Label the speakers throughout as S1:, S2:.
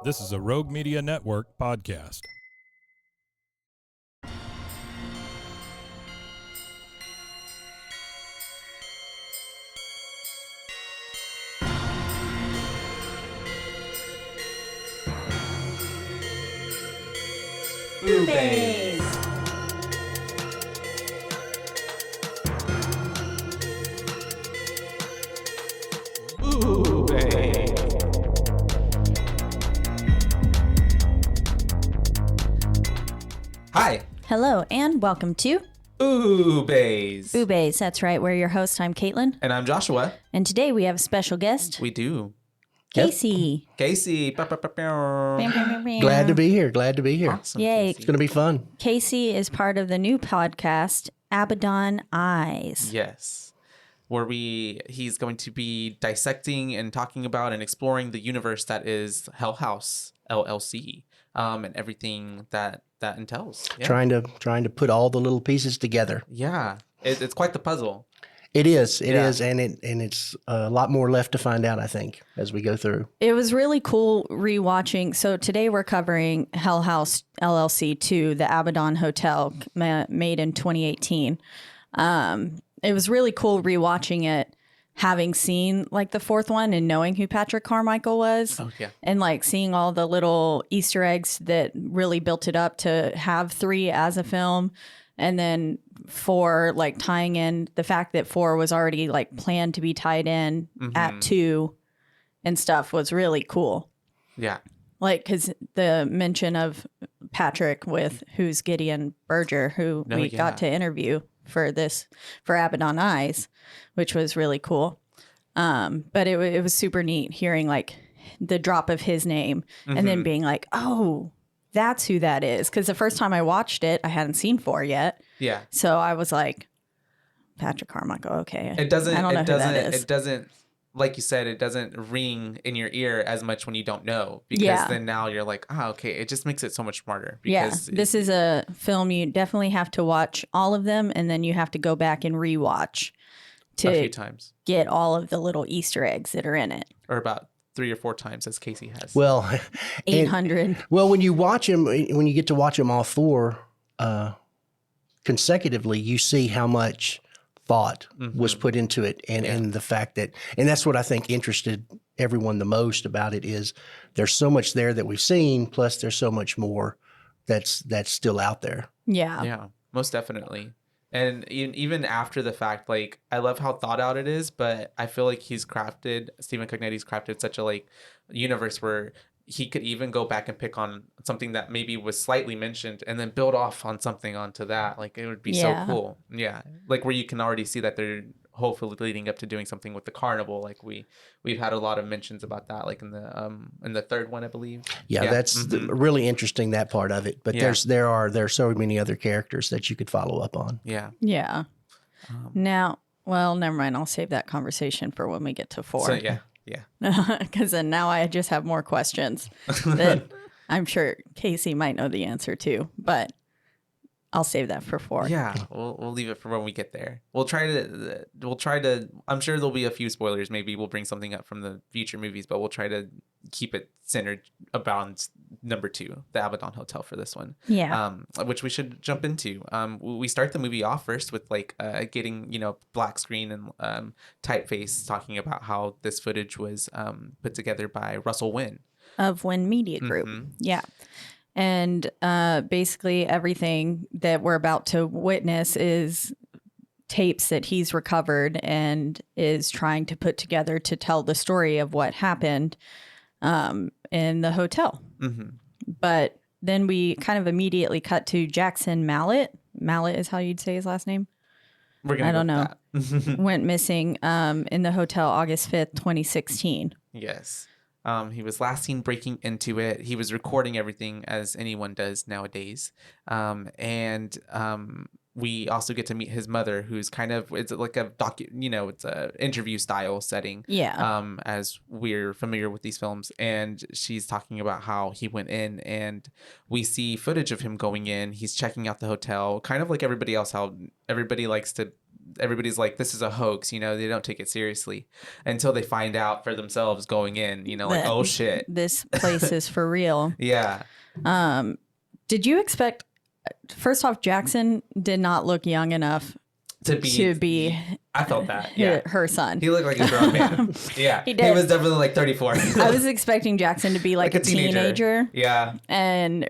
S1: This is a Rogue Media Network podcast.
S2: BooBaes.
S3: Hi.
S2: Hello, and welcome to
S3: BooBaes.
S2: BooBaes. That's right. We're your host. I'm Caitlin.
S3: And I'm Joshua.
S2: And today we have a special guest,
S3: We do.
S2: Casey.
S3: Casey.
S2: Bam, bam, bam, bam.
S4: Glad to be here. Glad to be here.
S3: Awesome,
S2: Yay.
S4: It's going to be fun.
S2: Casey is part of the new podcast, ABADDON Eyes.
S3: Yes. Where he's going to be dissecting and talking about and exploring the universe that is Hell House, LLC, and everything that entails. Yeah.
S4: Trying to put all the little pieces together.
S3: Yeah. It's quite the puzzle.
S4: It is,
S3: Yeah.
S4: and it's a lot more left to find out, I think, as we go through.
S2: It was really cool rewatching. So today we're covering Hell House LLC 2, the ABADDON Hotel, made in 2018. It was really cool rewatching it, having seen like the fourth one and knowing who Patrick Carmichael was.
S3: Oh, yeah.
S2: And like seeing all the little Easter eggs that really built it up to have 3 as a film. And then 4, like tying in the fact that 4 was already like planned to be tied in at 2 and stuff was really cool.
S3: Yeah.
S2: Like, because the mention of Patrick with who's Gideon Berger, who we got to interview for ABADDON Eyes, which was really cool. But it was super neat hearing like the drop of his name and then being like, oh, that's who that is. Because the first time I watched it, I hadn't seen 4 yet.
S3: Yeah.
S2: So I was like, Patrick Carmichael, okay.
S3: It doesn't,
S2: I don't know who that is.
S3: It doesn't, like you said, it doesn't ring in your ear as much when you don't know. Because then now you're like, oh, okay. It just makes it so much smarter. Because
S2: this is a film you definitely have to watch all of them, and then you have to go back and rewatch
S3: a few
S2: to
S3: times.
S2: get all of the little Easter eggs that are in it.
S3: Or about 3 or 4 times, as Casey has.
S4: Well,
S2: 800.
S4: well, when you watch them, when you get to watch them all 4 consecutively, you see how much thought was put into it, and the fact that, and that's what I think interested everyone the most about it is there's so much there that we've seen, plus there's so much more that's still out there.
S2: Yeah.
S3: Yeah, most definitely. And even after the fact, like, I love how thought out it is, but I feel like Stephen Cognetti's crafted such a like universe where he could even go back and pick on something that maybe was slightly mentioned and then build off on something onto that. Like, it would be so cool. Yeah. Like where you can already see that they're hopefully leading up to doing something with the carnival. Like we've had a lot of mentions about that, like in the third one, I believe.
S4: Yeah. That's really interesting, that part of it. But there are so many other characters that you could follow up on.
S3: Yeah.
S2: Yeah. Now, well, never mind. I'll save that conversation for when we get to 4.
S3: So, yeah.
S2: Because then now I just have more questions that I'm sure Casey might know the answer to, but I'll save that for 4.
S3: Yeah, we'll leave it for when we get there. We'll try to. I'm sure there'll be a few spoilers. Maybe we'll bring something up from the future movies, but we'll try to keep it centered around number 2, the ABADDON Hotel, for this one.
S2: Yeah.
S3: Which we should jump into. We start the movie off first with like getting black screen and typeface talking about how this footage was put together by Russell Wynn
S2: Of Wynn Media Group. Yeah. And basically everything that we're about to witness is tapes that he's recovered and is trying to put together to tell the story of what happened in the hotel. But then we kind of immediately cut to Jackson Mallet. Mallet is how you'd say his last name? I don't know. Went missing in the hotel August 5th, 2016.
S3: Yes. He was last seen breaking into it. He was recording everything, as anyone does nowadays. We also get to meet his mother, who's kind of, it's like a it's a interview style setting.
S2: Yeah.
S3: As we're familiar with these films, and she's talking about how he went in, and we see footage of him going in. He's checking out the hotel, kind of like everybody else. How everybody likes to everybody's like, this is a hoax, you know, they don't take it seriously until they find out for themselves going in, you know, like, oh shit,
S2: this place is for real.
S3: Yeah.
S2: Did you expect, first off, Jackson did not look young enough to be
S3: I felt that. Yeah.
S2: her son.
S3: He looked like a grown man. Yeah.
S2: He did.
S3: He was definitely like 34.
S2: I was expecting Jackson to be like a teenager.
S3: Yeah.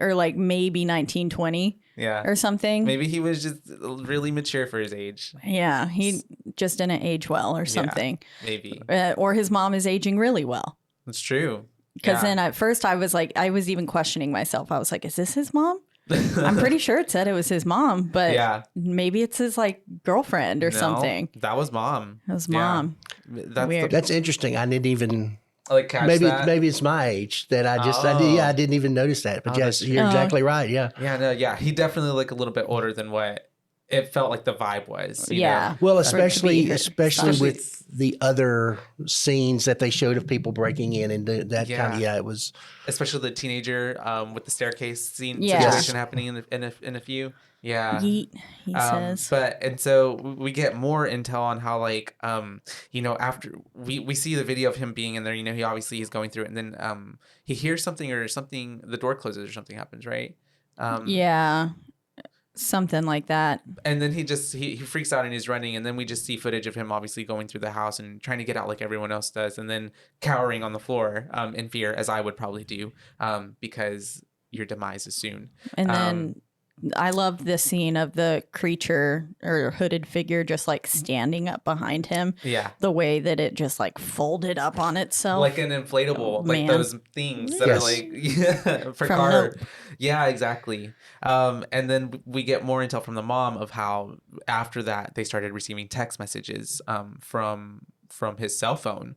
S2: Or like maybe 19, 20.
S3: Yeah.
S2: Or something.
S3: Maybe he was just really mature for his age.
S2: Yeah. He just didn't age well or something.
S3: Yeah, maybe.
S2: Or his mom is aging really well.
S3: That's true.
S2: Because then at first I was like, I was even questioning myself. I was like, is this his mom? I'm pretty sure it said it was his mom, but maybe it's his like girlfriend or something.
S3: That was mom.
S2: It was mom.
S3: Weird.
S4: That's interesting. I didn't even
S3: like catch
S4: maybe
S3: that.
S4: Maybe it's my age that I just I didn't even notice that. But yes, you're exactly right. Yeah.
S3: Yeah. He definitely looked a little bit older than what it felt like the vibe was. You know?
S4: Well, especially with the other scenes that they showed of people breaking in and that kind of it was
S3: especially the teenager with the staircase situation happening in a few. Yeah.
S2: Yeet, he says.
S3: And so we get more intel on how like you know, after we see the video of him being in there, you know, he obviously is going through it, and then he hears something, the door closes or something happens, right?
S2: Something like that.
S3: And then he freaks out and he's running, and then we just see footage of him obviously going through the house and trying to get out like everyone else does, and then cowering on the floor in fear, as I would probably do, because your demise is soon.
S2: And then I love this scene of the creature or hooded figure just like standing up behind him.
S3: Yeah.
S2: The way that it just like folded up on itself.
S3: Like an inflatable, like those things that are like for car.
S2: Nope.
S3: Yeah, exactly. And then we get more intel from the mom of how after that they started receiving text messages from his cell phone,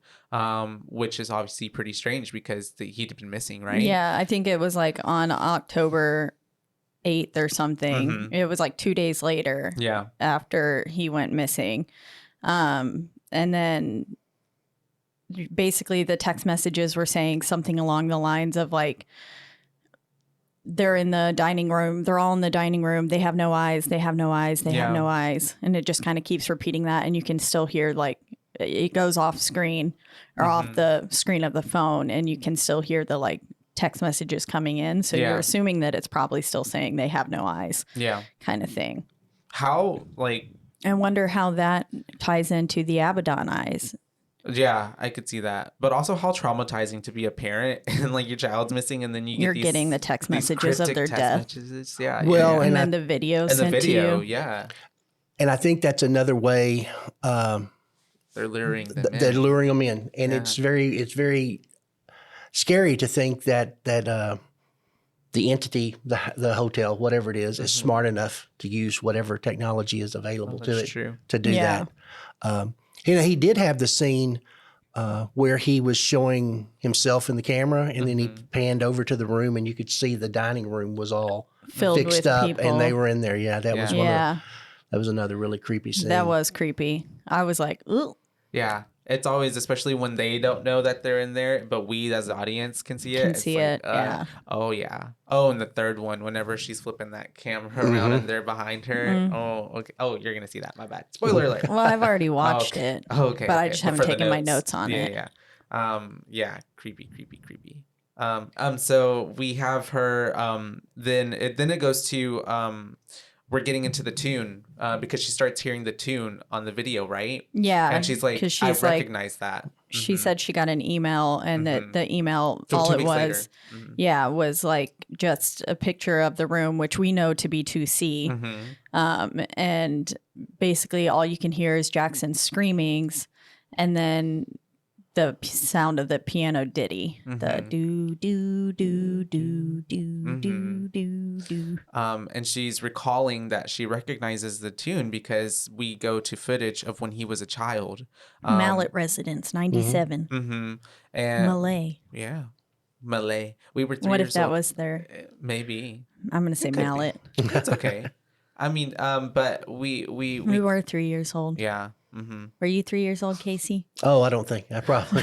S3: which is obviously pretty strange because he'd been missing, right?
S2: Yeah, I think it was like on October 8th or something.
S3: Mm-hmm.
S2: It was like 2 days later.
S3: Yeah.
S2: After he went missing. And then basically the text messages were saying something along the lines of like, they're in the dining room. They're all in the dining room. They have no eyes. They have no eyes. They have no eyes. And it just kind of keeps repeating that. And you can still hear like it goes off screen or off the screen of the phone. And you can still hear the like text messages coming in. So you're assuming that it's probably still saying they have no eyes.
S3: Yeah.
S2: Kind of thing.
S3: How like...
S2: I wonder how that ties into the ABADDON eyes.
S3: Yeah, I could see that. But also how traumatizing to be a parent and like your child's missing and then you're
S2: getting the text messages of their death.
S3: Yeah.
S4: Well,
S2: and then the video sent to you.
S3: Yeah.
S4: And I think that's another way
S3: they're luring them in.
S4: They're luring them in. And it's very scary to think that the entity, the hotel, whatever it is smart enough to use whatever technology is available to it to do that. You know, he did have the scene where he was showing himself in the camera, and then he panned over to the room, and you could see the dining room was all
S2: filled
S4: fixed
S2: with
S4: up,
S2: people.
S4: and they were in there. Yeah, that was one. That was another really creepy scene.
S2: That was creepy. I was like, ooh.
S3: Yeah. It's always, especially when they don't know that they're in there, but we as the audience can see it.
S2: Yeah.
S3: Oh, yeah. Oh, and the third one, whenever she's flipping that camera around and they're behind her. Oh, okay. Oh, you're going to see that. My bad. Spoiler alert.
S2: Well, I've already watched it.
S3: Oh, okay.
S2: But I just haven't taken my notes on it.
S3: Yeah. Yeah. Creepy. So we have her, then it goes to, we're getting into the tune because she starts hearing the tune on the video, right?
S2: Yeah.
S3: And she's like, I recognize that.
S2: She said she got an email and that the email,
S3: So
S2: all
S3: 2
S2: it
S3: weeks
S2: was,
S3: later.
S2: Was like just a picture of the room, which we know to be 2C. And basically all you can hear is Jackson's screamings and then the sound of the piano ditty, the do do do do do do do do.
S3: And she's recalling that she recognizes the tune because we go to footage of when he was a child.
S2: Mallet Residence, 97.
S3: And
S2: Malay.
S3: Yeah, Malay. We were 3
S2: What
S3: years
S2: if that
S3: old.
S2: was their?
S3: Maybe.
S2: I'm gonna say Mallet.
S3: That's okay. I mean, but we
S2: were 3 years old.
S3: Yeah.
S2: Were you 3 years old, Casey?
S4: Oh, I don't think. I probably.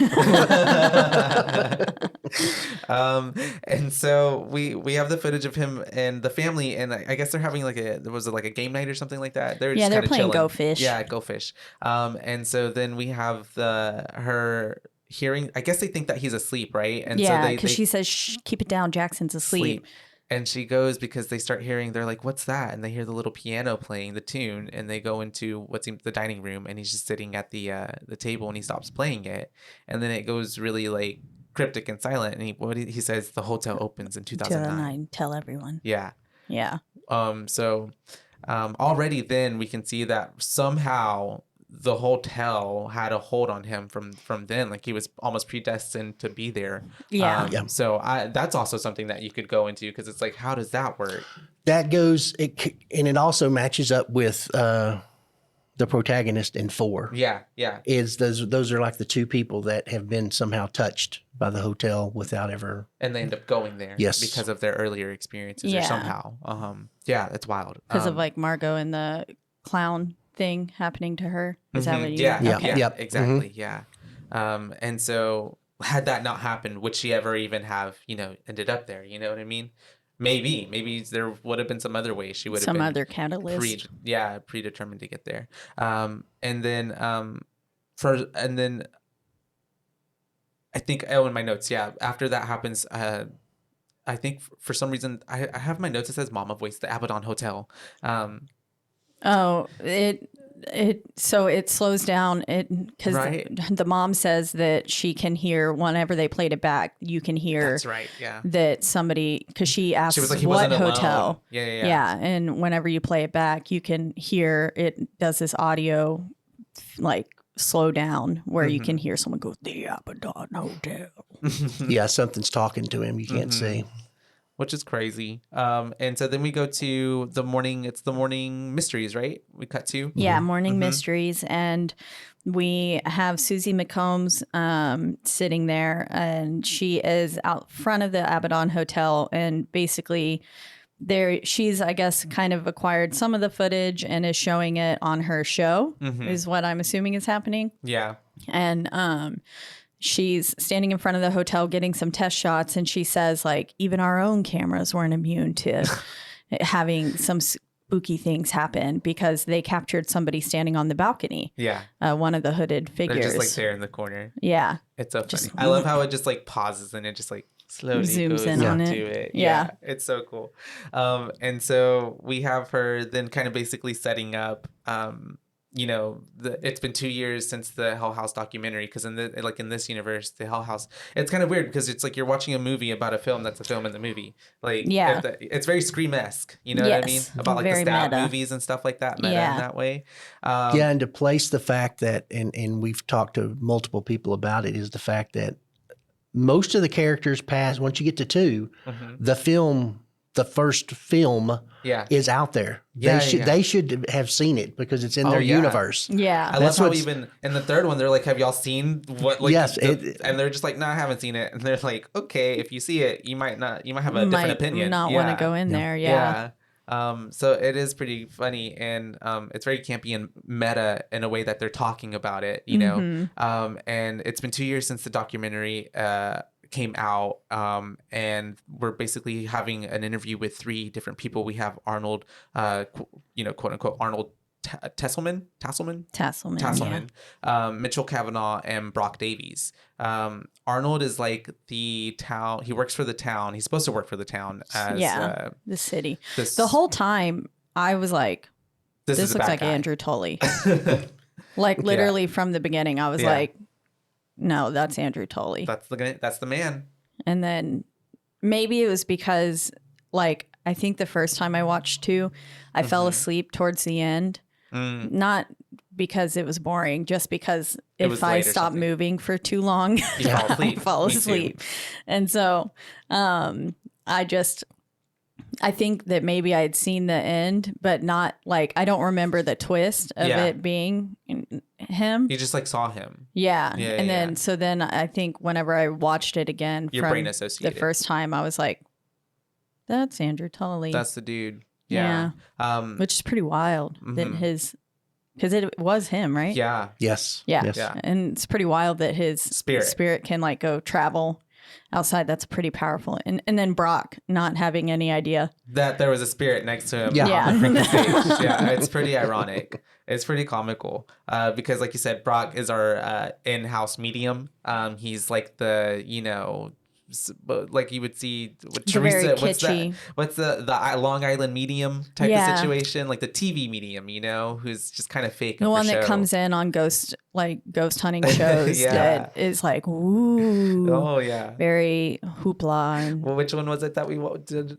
S3: And so we have the footage of him and the family, and I guess they're having like a game night or something like that. They're just
S2: they're
S3: kinda
S2: playing
S3: chilling.
S2: Go Fish.
S3: Yeah, Go Fish. And so then we have her hearing. I guess they think that he's asleep, right? And
S2: yeah,
S3: so
S2: because
S3: they
S2: she says, "Shh, keep it down. Jackson's asleep."
S3: And she goes because they start hearing, they're like, what's that? And they hear the little piano playing the tune, and they go into what seems the dining room, and he's just sitting at the table, and he stops playing it. And then it goes really like cryptic and silent. And he says, the hotel opens in 2009.
S2: Tell everyone.
S3: Yeah.
S2: Yeah.
S3: So already then we can see that somehow the hotel had a hold on him from then, like he was almost predestined to be there. So that's also something that you could go into, because it's like, how does that work?
S4: That goes, and it also matches up with the protagonist in 4.
S3: Yeah
S4: is those are like the 2 people that have been somehow touched by the hotel without ever,
S3: and they end up going there because of their earlier experiences or somehow. That's wild,
S2: because of like Margot and the clown thing happening to her. Is that what you
S3: exactly. And so had that not happened, would she ever even have ended up there? You know what I mean? Maybe there would have been some other way she would have been
S2: other catalyst
S3: predetermined to get there. And then I think in my notes, after that happens, I think for some reason I have my notes that says Mama voice, the ABADDON Hotel.
S2: So it slows down because the mom says that she can hear whenever they played it back. You can hear
S3: that's right,
S2: that somebody, because she asks,
S3: she was like, he
S2: what
S3: wasn't
S2: hotel?
S3: Alone.
S2: Yeah, and whenever you play it back, you can hear it does this audio like slow down where you can hear someone go, the ABADDON Hotel.
S4: Something's talking to him. You can't see.
S3: Which is crazy. And so then we go to the morning. It's the morning mysteries, right? We cut to
S2: morning mysteries, and we have Susie McCombs sitting there, and she is out front of the ABADDON Hotel, and basically she's, I guess, kind of acquired some of the footage and is showing it on her show. Is what I'm assuming is happening.
S3: Yeah.
S2: And she's standing in front of the hotel getting some test shots, and she says, like, even our own cameras weren't immune to having some spooky things happen because they captured somebody standing on the balcony.
S3: Yeah.
S2: One of the hooded figures.
S3: They're just like there in the corner.
S2: Yeah.
S3: It's so funny. I love how it just like pauses and it just like slowly
S2: zooms
S3: goes
S2: in on
S3: into it. Yeah. It's so cool. And so we have her then kind of basically setting up, it's been 2 years since the Hell House documentary, because in this universe, the Hell House, it's kind of weird because it's like you're watching a movie about a film that's a film in the movie. Like, it's very Scream-esque, you know what I mean? About like the stab movies and stuff like that, meta in that way.
S4: And to place the fact that, and we've talked to multiple people about it, is the fact that most of the characters pass, once you get to 2, the first film is out there. They should have seen it because it's in their universe.
S2: Yeah.
S3: I love how even in the 3rd one, they're like, have y'all seen what, like, and they're just like, no, I haven't seen it. And they're like, okay, if you see it, you might have a different opinion.
S2: Not want to go in there. Yeah.
S3: So it is pretty funny, and it's very campy and meta in a way that they're talking about it, and it's been 2 years since the documentary came out, and we're basically having an interview with 3 different people. We have Arnold, quote unquote Arnold Tasselman, Mitchell Cavanaugh, and Brock Davies. Arnold is like the town. He works for the town. He's supposed to work for the town as
S2: the city. The whole time I was like, this looks like Andrew Tully. Like literally from the beginning, I was like, no, that's Andrew Tully.
S3: That's the man.
S2: And then maybe it was because, like, I think the first time I watched 2, I fell asleep towards the end. Not because it was boring, just because if I stopped moving for too long, I fall asleep. And so I think that maybe I had seen the end, but not like, I don't remember the twist of it being him.
S3: You just like saw him.
S2: Yeah. And then, so then I think whenever I watched it again,
S3: your brain associated
S2: the first time, I was like, that's Andrew Tully.
S3: That's the dude. Yeah.
S2: Which is pretty wild that because it was him, right?
S3: Yeah.
S4: Yes.
S2: Yeah. And it's pretty wild that his spirit can like go travel outside, that's pretty powerful. And then Brock not having any idea
S3: that there was a spirit next to him.
S2: Yeah.
S3: On the freaking stage. Yeah, it's pretty ironic. It's pretty comical because, like you said, Brock is our in-house medium. He's like the, like you would see with Teresa. What's the Long Island medium type of situation, like the TV medium, who's just kind of fake.
S2: The one that comes in on ghost hunting shows that is like, ooh,
S3: oh yeah,
S2: very hoopla. And
S3: well, which one was it that we did?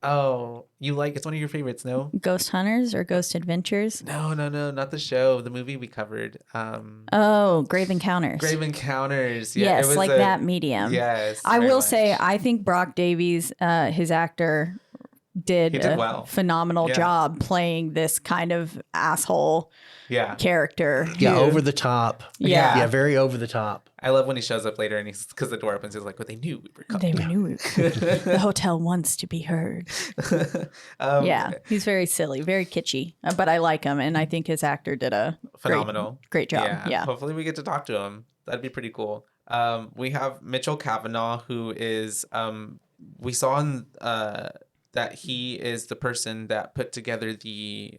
S3: Oh, it's one of your favorites, no?
S2: Ghost Hunters or Ghost Adventures?
S3: No, not the show. The movie we covered.
S2: Grave Encounters.
S3: Grave Encounters. Yeah,
S2: yes, like that medium.
S3: Yes.
S2: I will say, I think Brock Davies, his actor, did a phenomenal job playing this kind of asshole character.
S4: Yeah, over the top.
S2: Yeah.
S4: Yeah, very over the top.
S3: I love when he shows up later and because the door opens, he's like, well, they knew we were coming.
S2: They knew the hotel wants to be heard. He's very silly, very kitschy, but I like him. And I think his actor did a
S3: phenomenal,
S2: great job. Yeah.
S3: Hopefully we get to talk to him. That'd be pretty cool. We have Mitchell Cavanaugh, who is, we saw in, that he is the person that put together the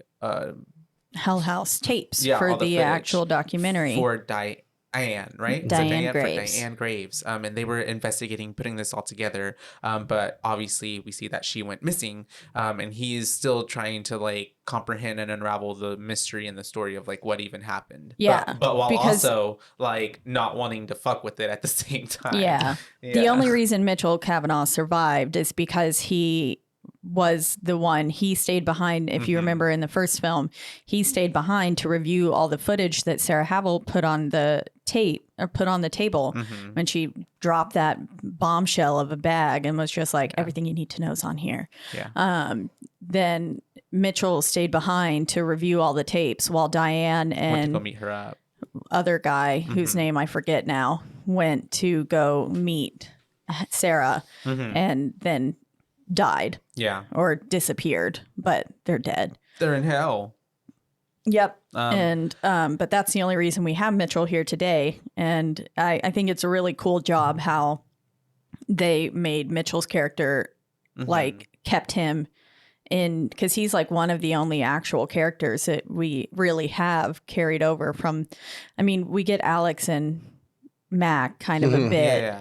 S2: Hell House tapes
S3: for
S2: the actual documentary.
S3: For Diane, right?
S2: Diane Graves.
S3: For Diane Graves. And they were investigating, putting this all together. But obviously we see that she went missing. And he is still trying to like comprehend and unravel the mystery and the story of like what even happened.
S2: Yeah.
S3: But while also like not wanting to fuck with it at the same time.
S2: Yeah. The only reason Mitchell Cavanaugh survived is because he was the one. He stayed behind. If you remember in the first film, he stayed behind to review all the footage that Sarah Havel put on the tape or put on the table when she dropped that bombshell of a bag and was just like, everything you need to know is on here. Then Mitchell stayed behind to review all the tapes while Diane and
S3: went to go meet her up.
S2: Other guy whose name I forget now went to go meet Sarah and then died or disappeared, but they're dead.
S3: They're in hell.
S2: Yep. But that's the only reason we have Mitchell here today. And I think it's a really cool job how they made Mitchell's character like kept him in, because he's like one of the only actual characters that we really have carried over from. I mean, we get Alex and Mac kind of a bit.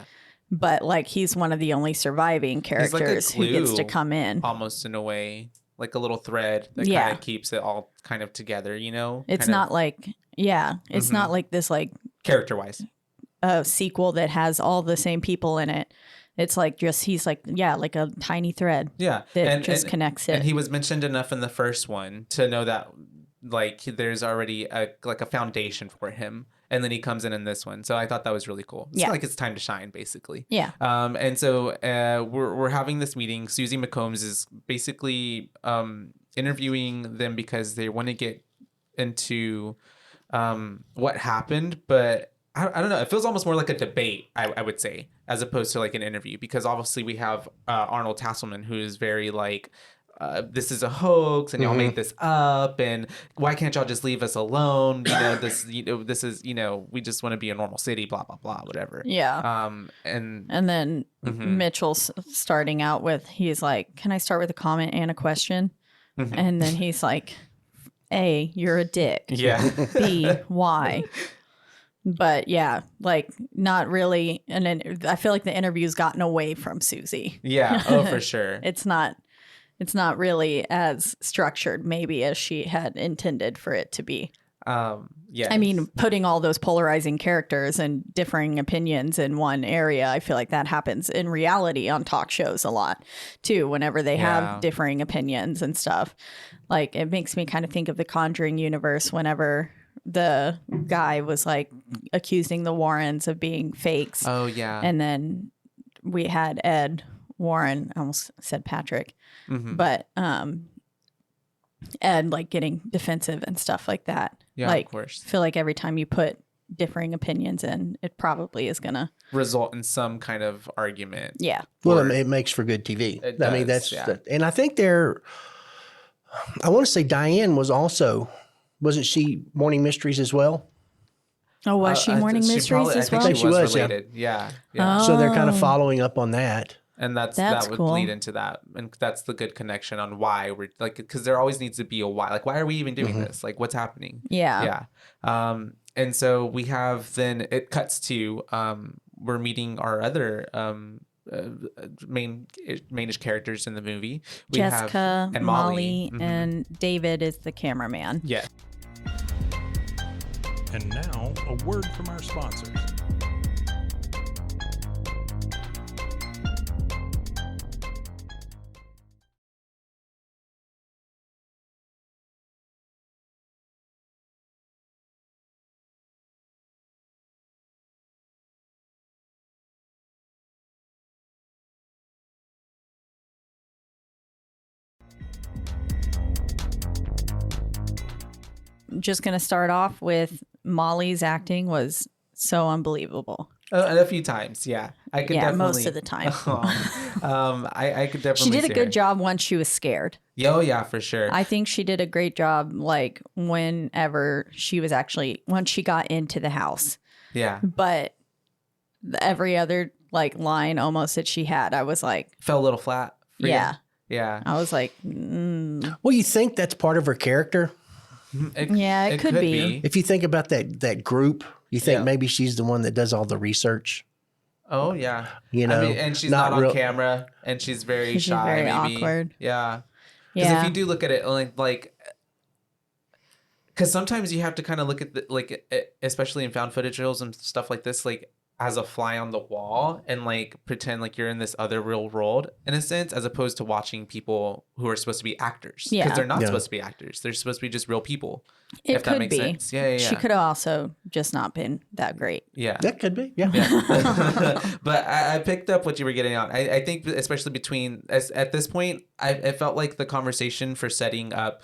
S2: But like he's one of the only surviving characters who gets to come in.
S3: Almost in a way, like a little thread that kind of keeps it all kind of together,
S2: It's not like, it's not like this like
S3: character-wise
S2: sequel that has all the same people in it. It's like just, he's like, like a tiny thread.
S3: Yeah.
S2: That just connects it.
S3: And he was mentioned enough in the first one to know that like there's already a foundation for him. And then he comes in this one. So I thought that was really cool. It's like it's time to shine, basically.
S2: Yeah.
S3: And so we're having this meeting. Susie McCombs is basically interviewing them because they want to get into what happened. But I don't know. It feels almost more like a debate, I would say, as opposed to like an interview. Because obviously we have Arnold Tasselman, who is very like, this is a hoax and y'all made this up, and why can't y'all just leave us alone? This is, we just want to be a normal city, blah, blah, blah, whatever.
S2: Yeah.
S3: And
S2: then Mitchell's starting out with, he's like, can I start with a comment and a question? And then he's like, A, you're a dick.
S3: Yeah.
S2: B, why? But like not really. And then I feel like the interview's gotten away from Susie.
S3: Yeah. Oh, for sure.
S2: It's not really as structured maybe as she had intended for it to be.
S3: Yeah.
S2: I mean, putting all those polarizing characters and differing opinions in one area, I feel like that happens in reality on talk shows a lot too, whenever they have differing opinions and stuff. Like it makes me kind of think of the Conjuring universe whenever the guy was like accusing the Warrens of being fakes.
S3: Oh, yeah.
S2: And then we had Ed Warren, I almost said Patrick, but Ed like getting defensive and stuff like that.
S3: Yeah,
S2: like,
S3: of course.
S2: I feel like every time you put differing opinions in, it probably is gonna
S3: result in some kind of argument.
S2: Yeah.
S4: Well, it makes for good TV. I mean, that's and I think I want to say Diane wasn't she Morning Mysteries as well?
S2: Oh, was she Morning Mysteries as well?
S3: I think she was
S4: yeah.
S3: related. Yeah. Yeah.
S4: So they're kind of following up on that.
S3: And that would
S2: cool.
S3: lead into that. And that's the good connection on why we're like, because there always needs to be a why. Like, why are we even doing this? Like, what's happening?
S2: Yeah.
S3: Yeah. And so we have, then it cuts to, we're meeting our other mainish characters in the movie. We
S2: Jessica,
S3: and
S2: Molly, and David is the cameraman.
S3: Yeah.
S1: And now, a word from our sponsors.
S2: Just going to start off with Molly's acting was so unbelievable.
S3: A few times, yeah. I could definitely.
S2: Most of the time.
S3: I could definitely.
S2: She did a good job once she was scared.
S3: Oh yeah, for sure.
S2: I think she did a great job, like whenever she was once she got into the house.
S3: Yeah.
S2: But every other like line almost that she had, I was like,
S3: fell a little flat.
S2: Yeah.
S3: Yeah.
S2: I was like,
S4: Well, you think that's part of her character?
S2: It could be.
S4: If you think about that group, you think maybe she's the one that does all the research.
S3: Oh yeah,
S4: you know,
S3: I mean, and she's not on camera, and she's very shy,
S2: very
S3: maybe.
S2: awkward.
S3: Yeah, because if you do look at it, like, because sometimes you have to kind of look at especially in found footage reels and stuff like this, like as a fly on the wall and like pretend like you're in this other real world in a sense, as opposed to watching people who are supposed to be actors. Because they're not supposed to be actors. They're supposed to be just real people. If that makes sense. Yeah.
S2: She could have also just not been that great.
S3: Yeah.
S4: That could be. Yeah.
S3: But I picked up what you were getting on. I think especially between at this point, I felt like the conversation for setting up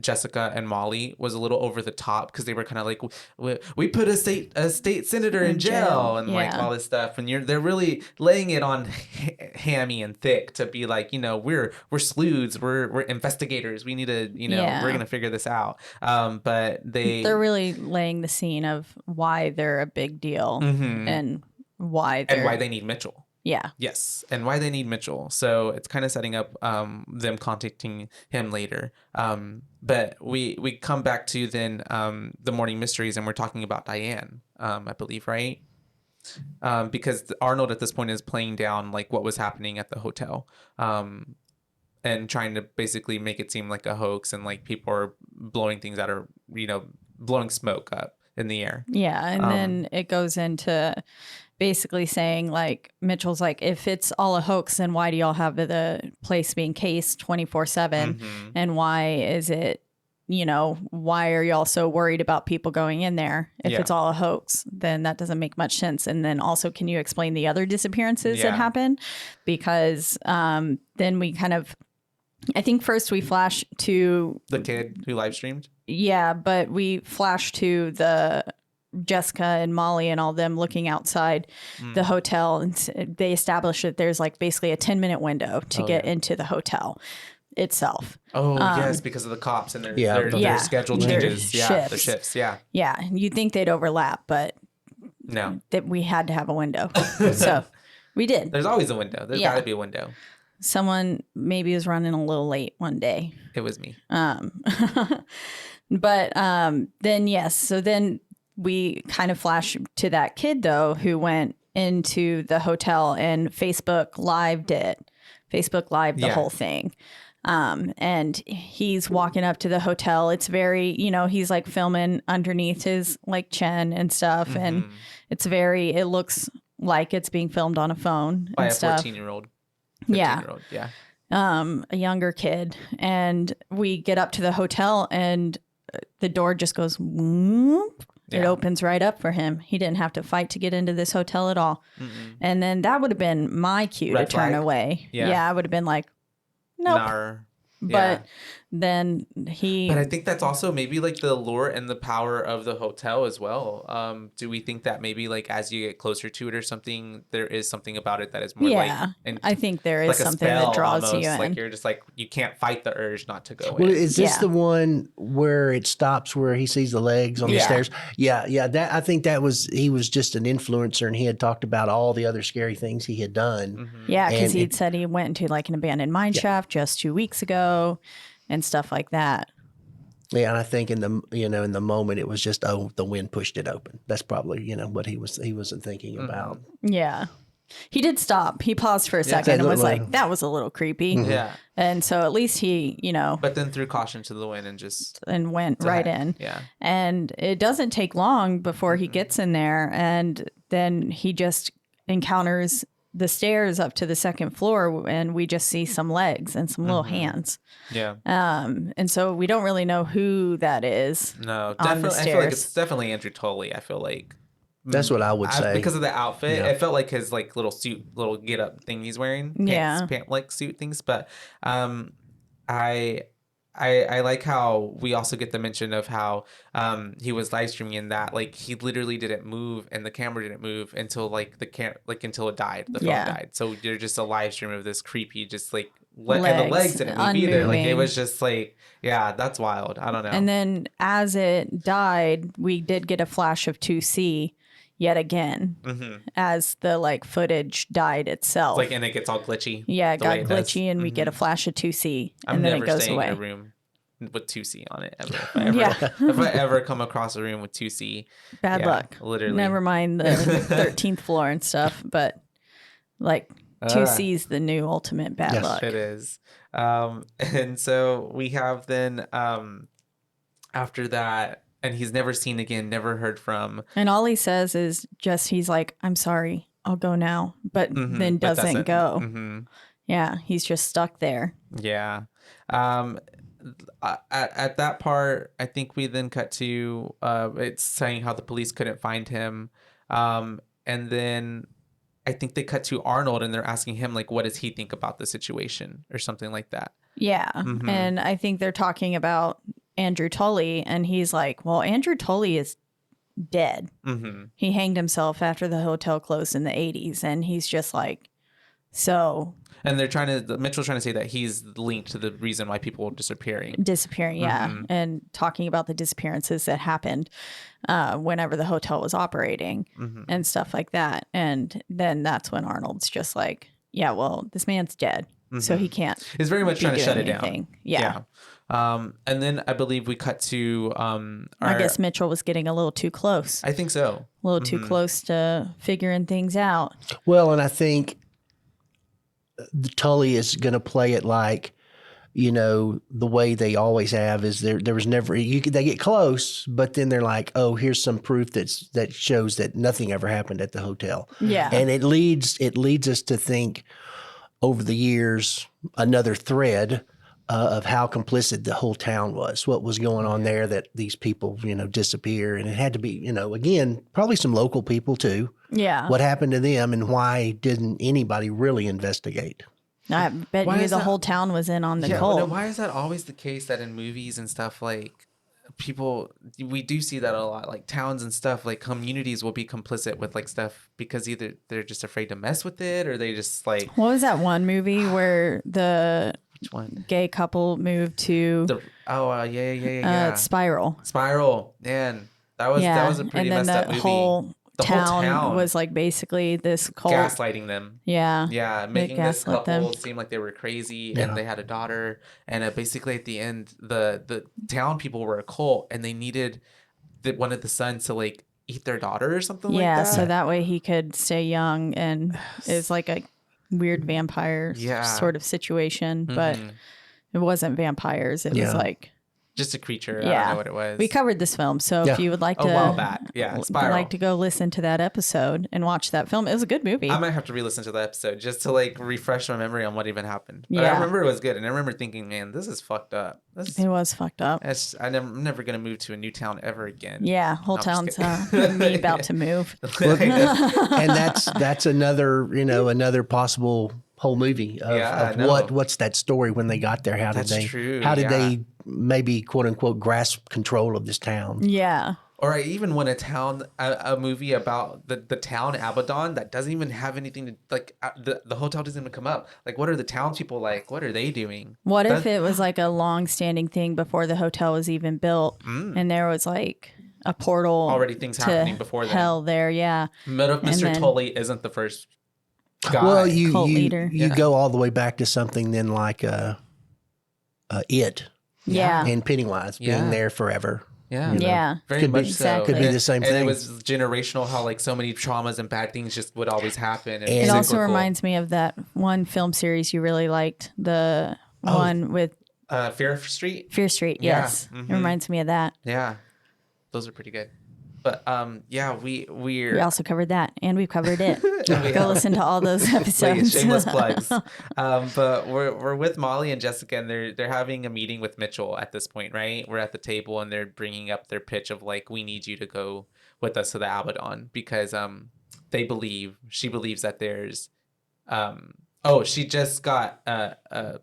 S3: Jessica and Molly was a little over the top, because they were kind of like, we put a state senator in jail and like all this stuff, and they're really laying it on hammy and thick to be like, you know, we're sleuths, we're investigators, we need to, you know, we're gonna figure this out. But they're
S2: really laying the scene of why they're a big deal and why
S3: they need Mitchell.
S2: Yeah.
S3: Yes. And why they need Mitchell. So it's kind of setting up them contacting him later. But we come back to then the morning mysteries, and we're talking about Diane, I believe, right? Because Arnold at this point is playing down like what was happening at the hotel. And trying to basically make it seem like a hoax, and like people are blowing things out, or, you know, blowing smoke up in the air.
S2: Yeah. And then it goes into basically saying like, Mitchell's like, if it's all a hoax, then why do y'all have the place being cased 24/7? And why is it, you know, why are y'all so worried about people going in there? If it's all a hoax, then that doesn't make much sense. And then also, can you explain the other disappearances that happened? Because then we kind of, I think first we flash to
S3: the kid who live streamed.
S2: Yeah, but we flash to the Jessica and Molly and all them looking outside the hotel, and they establish that there's like basically a 10-minute window to get into the hotel itself.
S3: Oh, yes, because of the cops and their schedule changes. Their shifts. Yeah.
S2: Yeah, you'd think they'd overlap, but
S3: no,
S2: that we had to have a window. So we did.
S3: There's always a window. There's got to be a window.
S2: Someone maybe was running a little late one day.
S3: It was me.
S2: But then, yes. So then we kind of flash to that kid, though, who went into the hotel and Facebook Lived it. Facebook Lived the whole thing. And he's walking up to the hotel. It's very, you know, he's like filming underneath his like chin and stuff. And it looks like it's being filmed on a phone
S3: by
S2: and
S3: a
S2: stuff.
S3: 14-year-old.
S2: Yeah.
S3: Yeah.
S2: A younger kid. And we get up to the hotel, and the door just goes whoop. It opens right up for him. He didn't have to fight to get into this hotel at all. And then that would have been my cue to turn away. Yeah, I would have been like, nope.
S3: Nar.
S2: But then he.
S3: But I think that's also maybe like the allure and the power of the hotel as well. Do we think that maybe like as you get closer to it or something, there is something about it that is more
S2: Yeah,
S3: like, and
S2: I think there is
S3: like a
S2: something
S3: spell
S2: that draws
S3: almost,
S2: you in.
S3: like you're just like, you can't fight the urge not to go
S4: Well,
S3: in.
S4: is this
S2: Yeah.
S4: the one where it stops where he sees the legs on the
S2: Yeah.
S4: stairs? Yeah. That I think that was he was just an influencer, and he had talked about all the other scary things he had done.
S2: Yeah, because
S4: And
S2: he'd said he went into like an abandoned mine shaft just 2 weeks ago and stuff like that.
S4: Yeah, and I think in the moment it was just the wind pushed it open. That's probably what he wasn't thinking about.
S2: Yeah. He did stop. He paused for a second and was like, that was a little creepy.
S3: Yeah.
S2: And so at least he,
S3: But then threw caution to the wind and just
S2: and went right in.
S3: Yeah.
S2: And it doesn't take long before he gets in there. And then he just encounters the stairs up to the second floor, and we just see some legs and some little hands.
S3: Yeah.
S2: And so we don't really know who that is.
S3: No,
S2: on the
S3: definitely. I feel like
S2: stairs.
S3: it's definitely Andrew Tully. I feel like
S4: That's what I would say.
S3: because of the outfit.
S4: Yeah.
S3: It felt like his like little suit, little get up thing he's wearing.
S2: Yeah.
S3: Pant like suit things. But I like how we also get the mention of how he was live streaming in that like he literally didn't move and the camera didn't move until like until it died, the phone died. So you're just a live stream of this creepy just like and the legs didn't move either. Like it was just like, yeah, that's wild. I don't know.
S2: And then as it died, we did get a flash of 2C yet again as the like footage died itself.
S3: Like, and it gets all glitchy.
S2: Yeah, it
S3: the
S2: got
S3: way it does.
S2: glitchy and we get a flash of 2C
S3: I'm
S2: and then
S3: never
S2: it goes
S3: staying
S2: away.
S3: in a room with 2C on it ever. If I ever come across a room with 2C,
S2: Bad luck.
S3: Literally.
S2: Never mind the 13th floor and stuff, but like 2C is the new ultimate bad luck.
S3: It is. And so we have then after that, and he's never seen again, never heard from.
S2: And all he says is just, he's like, I'm sorry, I'll go now, but then
S3: but
S2: doesn't go.
S3: Mhm.
S2: Yeah, he's just stuck there.
S3: Yeah. At that part, I think we then cut to it's saying how the police couldn't find him. And then I think they cut to Arnold and they're asking him, like, what does he think about the situation or something like that?
S2: Yeah. And I think they're talking about Andrew Tully, and he's like, well, Andrew Tully is dead. He hanged himself after the hotel closed in the 80s. And he's just like, so.
S3: And Mitchell's trying to say that he's linked to the reason why people are disappearing.
S2: Yeah. And talking about the disappearances that happened whenever the hotel was operating and stuff like that. And then that's when Arnold's just like, yeah, well, this man's dead. So he can't.
S3: He's very much trying to shut it down.
S2: Yeah.
S3: And then I believe we cut to
S2: I guess Mitchell was getting a little too close.
S3: I think so.
S2: A little too close to figuring things out.
S4: Well, and I think the Tully is going to play it like, the way they always have is there was never they get close, but then they're like, oh, here's some proof that shows that nothing ever happened at the hotel.
S2: Yeah.
S4: And it leads us to think over the years another thread of how complicit the whole town was, what was going on there, that these people, disappear. And it had to be, again, probably some local people too.
S2: Yeah.
S4: What happened to them and why didn't anybody really investigate?
S2: I bet you the whole town was in on the cult.
S3: Well, why is that always the case that in movies and stuff, like we do see that a lot, like towns and stuff, like communities will be complicit with like stuff because either they're just afraid to mess with it or they just like.
S2: What was that one movie where the
S3: Which one?
S2: gay couple moved to
S3: yeah. Spiral. Man, that was a pretty
S2: and then
S3: messed up
S2: the
S3: movie.
S2: whole
S3: The whole
S2: town was like basically this cult.
S3: Gaslighting them.
S2: Yeah,
S3: Making this
S2: gaslit
S3: couple
S2: them.
S3: seem like they were crazy and they had a daughter. And basically at the end, the town people were a cult and they needed one of the sons to like eat their daughter or something like that.
S2: Yeah, so that way he could stay young, and it was like a weird vampire sort of situation, but it wasn't vampires. It was like
S3: just a creature. I don't know what it was.
S2: We covered this film, so if you would like to,
S3: a while back, Spiral.
S2: like to go listen to that episode and watch that film. It was a good movie.
S3: I might have to re-listen to the episode just to like refresh my memory on what even happened. But I remember it was good, and I remember thinking, man, this is fucked up.
S2: It was fucked up.
S3: I'm never gonna move to a new town ever again.
S2: Yeah, whole town's me about to move.
S4: And that's another another possible whole movie of what's that story when they got there? How did they maybe quote unquote grasp control of this town?
S2: Yeah.
S3: Or I even want a movie about the town ABADDON that doesn't even have anything to like. The hotel doesn't even come up. Like, what are the townspeople like? What are they doing?
S2: What if it was like a long-standing thing before the hotel was even built, and there was like a portal
S3: already things happening before then.
S2: Hell there, yeah.
S3: But if Mr. Tully isn't the first guy.
S4: Well, you
S2: leader.
S4: You go all the way back to something then like It.
S2: Yeah.
S4: And Pennywise being there forever.
S3: Yeah.
S4: You know?
S2: Yeah.
S3: Very much
S2: exactly.
S4: Could be the same
S3: and
S4: thing.
S3: it was generational how like so many traumas and bad things just would always happen. And
S2: it also reminds me of that one film series you really liked, the one with
S3: Fear Street.
S2: Fear Street, yes. It reminds me of that.
S3: Yeah. Those are pretty good. But we
S2: also covered that, and we've covered it. Go listen to all those episodes.
S3: Shameless plugs. But we're with Molly and Jessica, and they're having a meeting with Mitchell at this point, right? We're at the table, and they're bringing up their pitch of like, we need you to go with us to the ABADDON because she believes that there's she just got a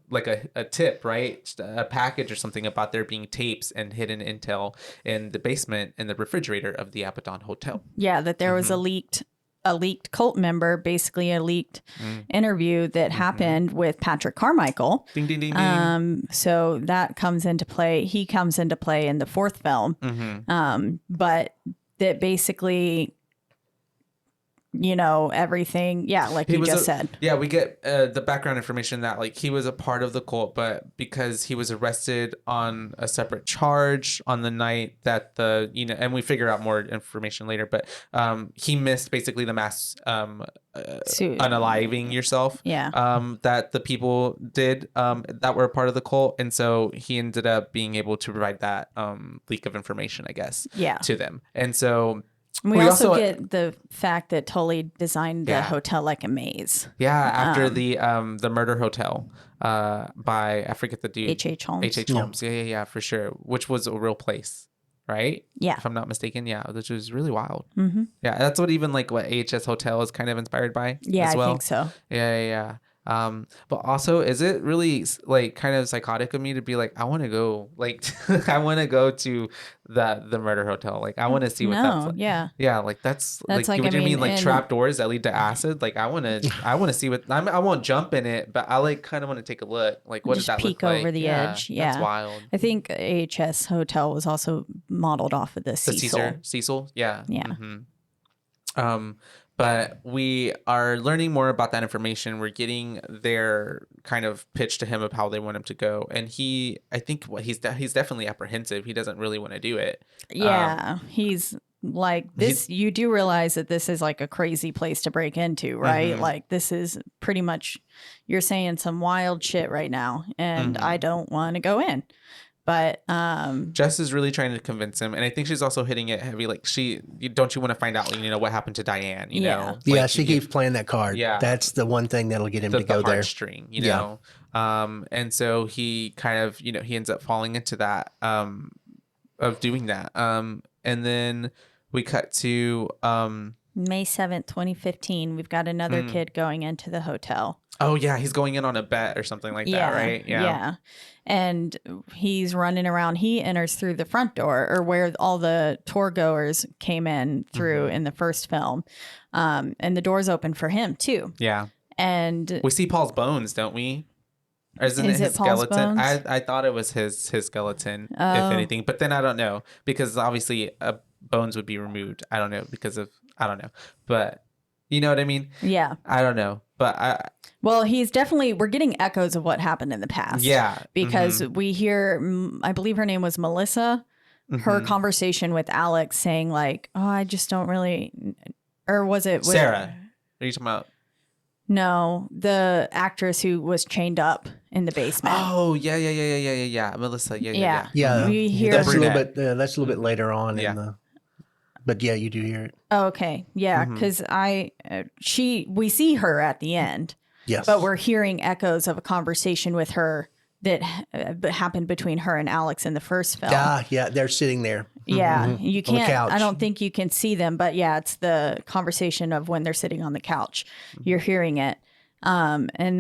S3: tip, right? A package or something about there being tapes and hidden intel in the basement in the refrigerator of the ABADDON Hotel.
S2: Yeah, that there was a leaked cult member, basically a leaked interview that happened with Patrick Carmichael.
S3: Ding, ding, ding, ding.
S2: So that comes into play. He comes into play in the fourth film. But that basically, everything. Yeah, like you just said.
S3: Yeah, we get the background information that like he was a part of the cult, but because he was arrested on a separate charge on the night that and we figure out more information later, but he missed basically the mass unaliving yourself.
S2: Yeah.
S3: That the people did that were a part of the cult, and so he ended up being able to provide that leak of information, I guess.
S2: Yeah.
S3: To them, and so.
S2: We also get the fact that Tully designed the hotel like a maze.
S3: Yeah, after the murder hotel by I forget the dude.
S2: H.H. Holmes.
S3: H.H. Holmes. Yeah, for sure. Which was a real place, right?
S2: Yeah.
S3: If I'm not mistaken, yeah, which was really wild.
S2: Mm-hmm.
S3: Yeah, that's what even like what AHS Hotel is kind of inspired by.
S2: Yeah,
S3: as well.
S2: I think so.
S3: Yeah. But also, is it really like kind of psychotic of me to be like, I want to go, like, I want to go to the murder hotel, like, I want to see what that's like. Yeah, like that's like what do you mean, like trap doors that lead to acid? Like, I want to see what I won't jump in it, but I like kind of want to take a look, like, what does that look like?
S2: Peek over the edge. Yeah,
S3: that's wild.
S2: I think AHS Hotel was also modeled off of the Cecil.
S3: Cecil, yeah.
S2: Mm-hmm.
S3: But we are learning more about that information. We're getting their kind of pitch to him of how they want him to go. And he's definitely apprehensive. He doesn't really want to do it.
S2: Yeah. He's like this. You do realize that this is like a crazy place to break into, right? Mm-hmm. Like this is pretty much, you're saying some wild shit right now. And I don't want to go in. But
S3: Jess is really trying to convince him, and I think she's also hitting it heavy. Like, don't you want to find out, what happened to Diane? You know,
S4: like, she keeps playing that card. Yeah, that's the one thing that'll get him to go there.
S3: String, you know. And so he kind of, he ends up falling into that of doing that. And then we cut to
S2: May 7th, 2015. We've got another kid going into the hotel.
S3: Oh, yeah. He's going in on a bet or something like that, right?
S2: Yeah. And he's running around. He enters through the front door, or where all the tour goers came in through in the first film. And the door's open for him, too.
S3: Yeah.
S2: And
S3: we see Paul's bones, don't we? Or isn't it his skeleton? I thought it was his skeleton, if anything. But then I don't know. Because obviously bones would be removed. I don't know. I don't know. But you know what I mean? Yeah. I don't know. But
S2: well, we're getting echoes of what happened in the past.
S3: Yeah.
S2: Because we hear, I believe her name was Melissa, her conversation with Alex saying like, oh, I just don't really, or was it
S3: Sarah? Are you talking about?
S2: No, the actress who was chained up in the basement.
S3: Oh, yeah. Melissa.
S4: Yeah.
S2: We hear
S4: that's a little bit later on in the. But yeah, you do hear it.
S2: Oh, okay. Yeah, because we see her at the end.
S4: Yes.
S2: But we're hearing echoes of a conversation with her that happened between her and Alex in the first film.
S4: Yeah, they're sitting there.
S2: Yeah, you can't. On the couch. I don't think you can see them, but yeah, it's the conversation of when they're sitting on the couch. You're hearing it. And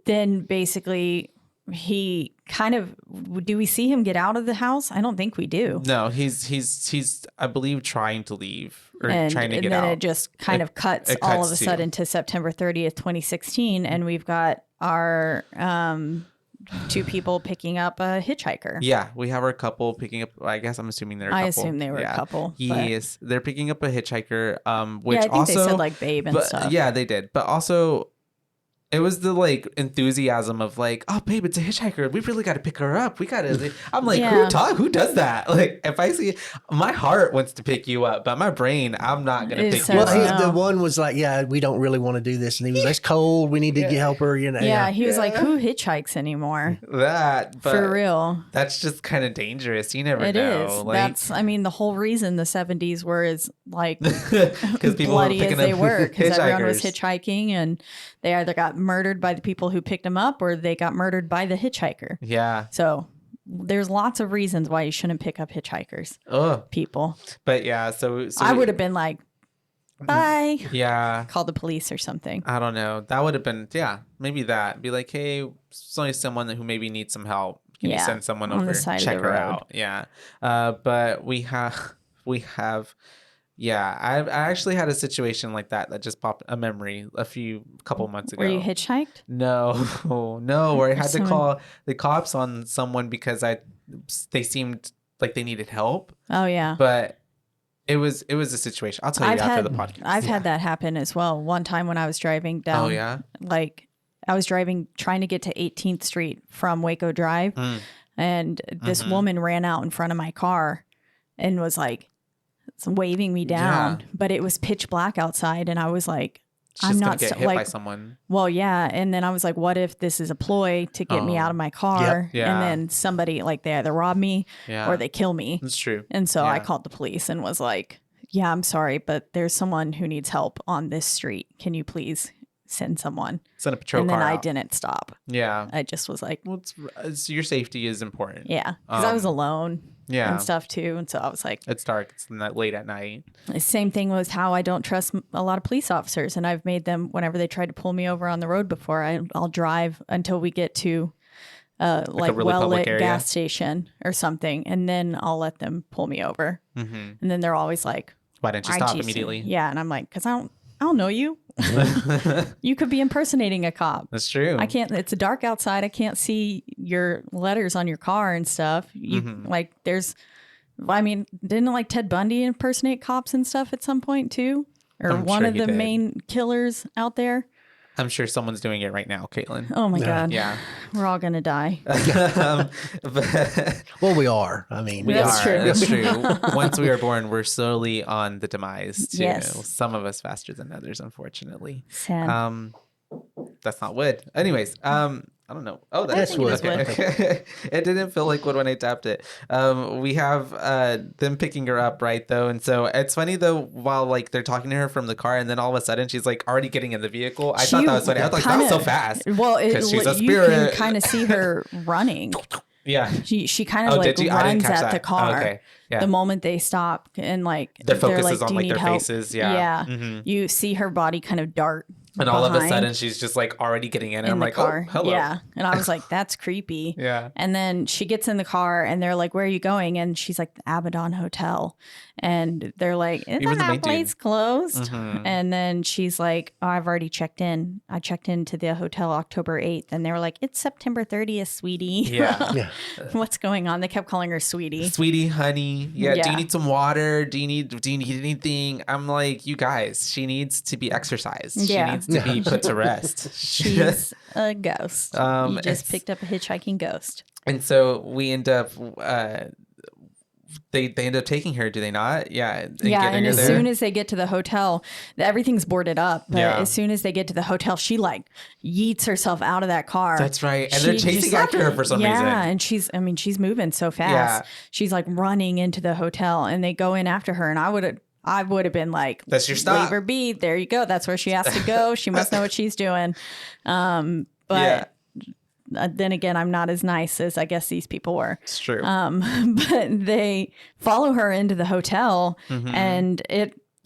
S2: then basically he kind of, do we see him get out of the house? I don't think we do.
S3: No, he's I believe trying to leave or
S2: And
S3: trying to get
S2: then
S3: out.
S2: it just kind of cuts all of a sudden to September 30th, 2016. And we've got our 2 people picking up a hitchhiker.
S3: Yeah, we have our couple picking up. I guess I'm assuming they're a couple.
S2: I assume they were a couple.
S3: Yes, they're picking up a hitchhiker. Which
S2: I think
S3: also
S2: they said like babe and stuff.
S3: Yeah, they did. But also, it was the like enthusiasm of like, oh babe, it's a hitchhiker. We really got to pick her up. We got to. I'm like, who does that? Like, if I see, my heart wants to pick you up, but my brain, I'm not gonna pick you up.
S4: The one was like, yeah, we don't really want to do this, and he was, it's cold. We need to help her. You know.
S2: Yeah, he was like, who hitchhikes anymore?
S3: But
S2: for real.
S3: That's just kind of dangerous. You never know.
S2: It is.
S3: Like,
S2: that's. I mean, the whole reason the 70s were as like
S3: because people
S2: bloody
S3: were
S2: as they were, because everyone was hitchhiking, and they either got murdered by the people who picked them up or they got murdered by the hitchhiker.
S3: Yeah.
S2: So there's lots of reasons why you shouldn't pick up hitchhikers. People.
S3: But yeah, so
S2: I would have been like, bye.
S3: Yeah.
S2: Call the police or something.
S3: I don't know. That would have been, maybe that. Be like, hey, it's only someone who maybe needs some help. Can you send someone
S2: on
S3: over
S2: the side
S3: check
S2: of the
S3: her
S2: road.
S3: out? Yeah. But we have I actually had a situation like that just popped a memory couple months ago.
S2: Were you hitchhiked?
S3: No, where I had to call the cops on someone because they seemed like they needed help.
S2: Oh yeah.
S3: But it was a situation. I'll tell you after the podcast.
S2: I've had that happen as well. One time when I was driving down.
S3: Oh yeah.
S2: Like I was trying to get to 18th Street from Waco Drive, and this woman ran out in front of my car and was like waving me down, but it was pitch black outside, and I was like,
S3: I'm not get hit by someone.
S2: Well, yeah, and then I was like, what if this is a ploy to get me out of my car?
S3: Yep. Yeah.
S2: And then somebody like they either rob me or they kill me.
S3: That's true.
S2: And so I called the police and was like, yeah, I'm sorry, but there's someone who needs help on this street. Can you please send someone?
S3: Send a patrol car.
S2: And then I
S3: out.
S2: didn't stop.
S3: Yeah.
S2: I just was like,
S3: well, it's your safety is important.
S2: Yeah, because I was alone.
S3: Yeah.
S2: And stuff too. And so I was like,
S3: it's dark. It's not late at night.
S2: The same thing was how I don't trust a lot of police officers. And I've made them, whenever they tried to pull me over on the road before, I'll drive until we get to like a really well-lit gas station or something. And then I'll let them pull me over. And then they're always like,
S3: why didn't you stop immediately?
S2: Yeah. And I'm like, because I don't know you. You could be impersonating a cop.
S3: That's true.
S2: I can't. It's dark outside. I can't see your letters on your car and stuff. You like there's. I mean, didn't like Ted Bundy impersonate cops and stuff at some point too, or one of the main killers out there?
S3: I'm sure someone's doing it right now, Caitlin.
S2: Oh my God.
S3: Yeah.
S2: We're all going to die.
S4: Well, we are. I mean,
S2: That's true.
S3: That's true. Once we are born, we're slowly on the demise too.
S2: Yes.
S3: Some of us faster than others, unfortunately.
S2: Sad.
S3: That's not wood. Anyways, I don't know. Oh,
S4: that's wood.
S3: Okay. It didn't feel like wood when I tapped it. We have them picking her up, right, though. And so it's funny, though, while like they're talking to her from the car, and then all of a sudden she's like already getting in the vehicle. I thought that was funny. I was like, that was so fast.
S2: Well,
S3: she's a
S2: you
S3: spirit.
S2: can kind of see her running.
S3: Yeah.
S2: She kind of like runs at the car.
S3: Okay. Yeah.
S2: The moment they stop and like
S3: their focus
S2: like,
S3: is on like their
S2: help?
S3: faces. Yeah.
S2: Yeah. You see her body kind of dart.
S3: And all of a sudden she's just like already getting in. And I'm like,
S2: car.
S3: Oh, hello.
S2: Yeah. And I was like, that's creepy.
S3: Yeah.
S2: And then she gets in the car and they're like, where are you going? And she's like, the ABADDON Hotel. And they're like, isn't that place closed? And then she's like, oh, I've already checked in. I checked into the hotel October 8th. And they were like, it's September 30th, sweetie.
S3: Yeah.
S2: What's going on? They kept calling her sweetie.
S3: Sweetie, honey. Yeah. Do you need some water? Do you need anything? I'm like, you guys, she needs to be exercised.
S2: Yeah.
S3: She needs to be put to rest.
S2: She's a ghost. You just picked up a hitchhiking ghost.
S3: And so we end up they end up taking her, do they not? Yeah.
S2: And as soon as they get to the hotel, everything's boarded up. But as soon as they get to the hotel, she like yeets herself out of that car.
S3: That's right. And they're chasing after her for some reason.
S2: Yeah, and she's moving so fast. Yeah. She's like running into the hotel and they go in after her. And I would have been like,
S3: that's your stop.
S2: Leave her be. There you go. That's where she has to go. She must know what she's doing. Then again, I'm not as nice as I guess these people were.
S3: It's true.
S2: But they follow her into the hotel and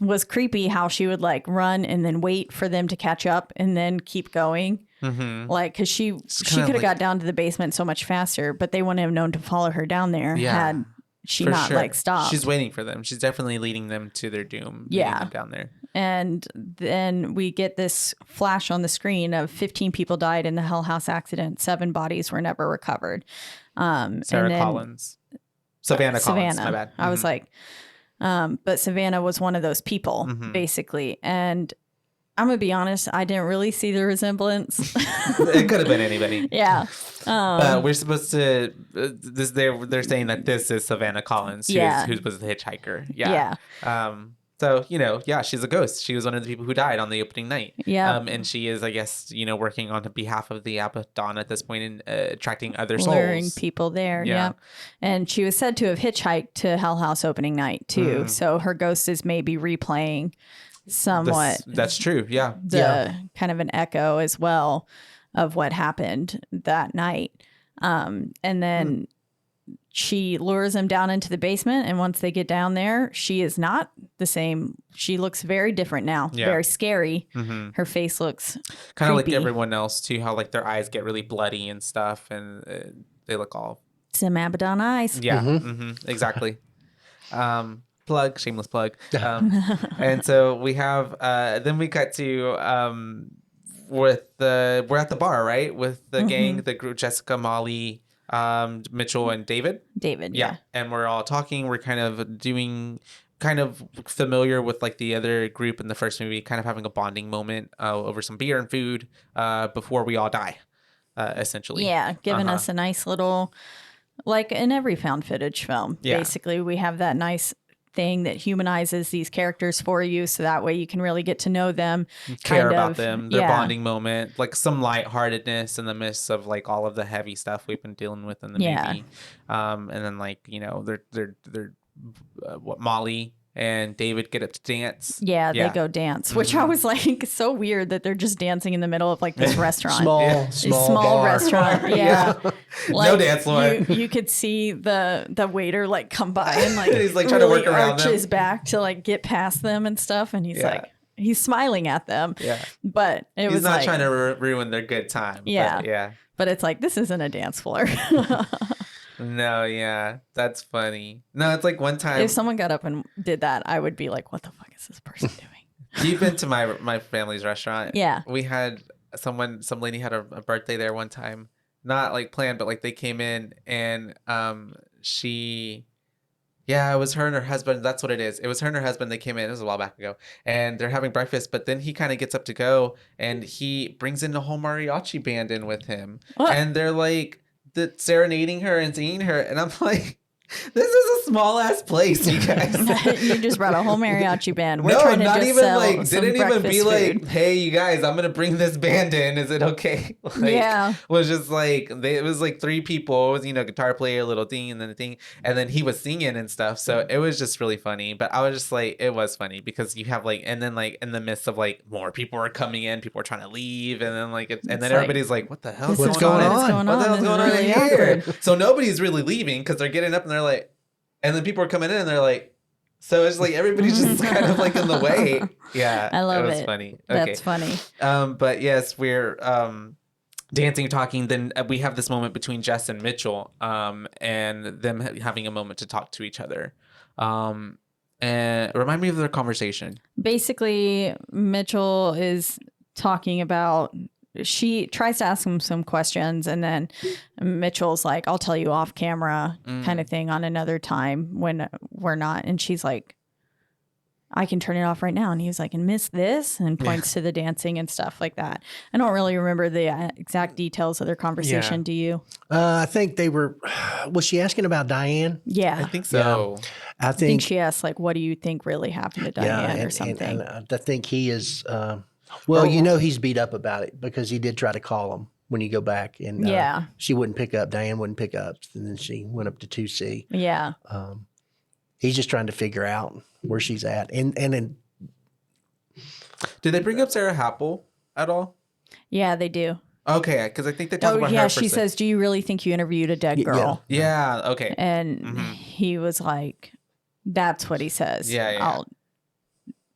S2: was creepy how she would like run and then wait for them to catch up and then keep going. Like, because she could have got down to the basement so much faster, but they wouldn't have known to follow her down there had she not like stopped.
S3: She's waiting for them. She's definitely leading them to their doom.
S2: Yeah.
S3: Them down there.
S2: And then we get this flash on the screen of 15 people died in the Hell House accident. 7 bodies were never recovered.
S3: Savannah Collins. My bad.
S2: I was like, but Savannah was one of those people, basically. And I'm going to be honest, I didn't really see the resemblance.
S3: It could have been anybody.
S2: Yeah.
S3: We're supposed to, they're saying that this is Savannah Collins, who was the hitchhiker. Yeah. So, she's a ghost. She was one of the people who died on the opening night. Yeah. And she is, I guess, working on behalf of the ABADDON at this point and attracting other souls.
S2: Luring people there. Yeah. And she was said to have hitchhiked to Hell House opening night, too. So her ghost is maybe replaying somewhat.
S3: That's true. Yeah.
S2: Kind of an echo as well of what happened that night. And then she lures him down into the basement. And once they get down there, she is not the same. She looks very different now. Yeah. Very scary. Her face looks
S3: kind of like everyone else too, how like their eyes get really bloody and stuff. And they look all
S2: some ABADDON eyes.
S3: Yeah, exactly. Shameless plug. And so we have, then we cut to, we're at the bar, right? With the gang, the group, Jessica, Molly, Mitchell, and David.
S2: Yeah.
S3: And we're all talking. We're kind of familiar with like the other group in the first movie, kind of having a bonding moment over some beer and food before we all die, essentially.
S2: Yeah, giving us a nice little, like in every found footage film, basically we have that nice thing that humanizes these characters for you, so that way you can really get to know them,
S3: care about them, their bonding moment, like some lightheartedness in the midst of like all of the heavy stuff we've been dealing with in the movie. And then like they're what Molly and David get up to dance.
S2: Yeah, they go dance, which I was like, so weird that they're just dancing in the middle of like this restaurant.
S4: small
S2: restaurant. Yeah. Like,
S3: no dance floor.
S2: You could see the waiter like come by and like
S3: he's like trying to work around them.
S2: His back to like get past them and stuff. And he's like, he's smiling at them. Yeah. But he's
S3: not trying to ruin their good time.
S2: Yeah. But it's like, this isn't a dance floor.
S3: No, yeah, that's funny. No, it's like one time.
S2: If someone got up and did that, I would be like, what the fuck is this person doing?
S3: You've been to my family's restaurant.
S2: Yeah.
S3: We had some lady had a birthday there one time. Not like planned, but like they came in and it was her and her husband. That's what it is. It was her and her husband. They came in. It was a while back ago. And they're having breakfast. But then he kind of gets up to go. And he brings in the whole mariachi band in with him. What? And they're like serenading her and singing her. And I'm like, this is a small ass place, you guys.
S2: You just brought a whole mariachi band. We're trying to
S3: not
S2: just
S3: even
S2: sell
S3: like
S2: some
S3: didn't even be
S2: food.
S3: like, hey, you guys, I'm gonna bring this band in. Is it okay? Like,
S2: yeah,
S3: was just like it was like 3 people. It was guitar player, little thing, and then the thing, and then he was singing and stuff. So it was just really funny. But I was just like, it was funny because you have like, and then like in the midst of like more people are coming in, people are trying to leave, and then like and then everybody's like, what the hell?
S4: What's going on?
S3: What the hell's going on here? So nobody's really leaving because they're getting up and they're like. And then people are coming in and they're like, so it's like everybody's just kind of like in the way. Yeah.
S2: I love it.
S3: It was funny. Okay.
S2: That's funny.
S3: But yes, we're dancing, talking. Then we have this moment between Jess and Mitchell and them having a moment to talk to each other. And remind me of their conversation.
S2: Basically, Mitchell is talking about... She tries to ask him some questions and then Mitchell's like, I'll tell you off camera kind of thing on another time when we're not. And she's like, I can turn it off right now. And he was like, and miss this and points to the dancing and stuff like that. I don't really remember the exact details of their conversation. Do you?
S4: I think was she asking about Diane?
S2: Yeah.
S3: I think so.
S4: Yeah. I think
S2: she asked like, what do you think really happened to Diane or something?
S4: And I think he is... Well, he's beat up about it because he did try to call him when you go back. And she wouldn't pick up. Diane wouldn't pick up. And then she went up to 2C.
S2: Yeah.
S4: He's just trying to figure out where she's at. And then...
S3: Did they bring up Sarah Happel at all?
S2: Yeah, they do.
S3: Okay, because I think they talk about her.
S2: Yeah, she says, do you really think you interviewed a dead girl?
S3: Yeah, okay.
S2: And he was like, that's what he says.
S3: Yeah.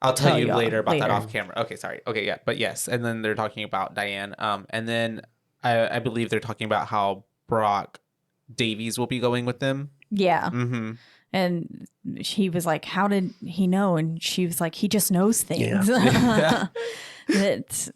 S3: I'll tell you
S2: y'all
S3: later about that
S2: later.
S3: off camera. Okay, sorry. Okay, yeah, but yes, and then they're talking about Diane. And then I believe they're talking about how Brock Davies will be going with them.
S2: Yeah.
S3: Mm-hmm.
S2: And he was like, how did he know? And she was like, he just knows things.
S3: Yeah.
S2: That's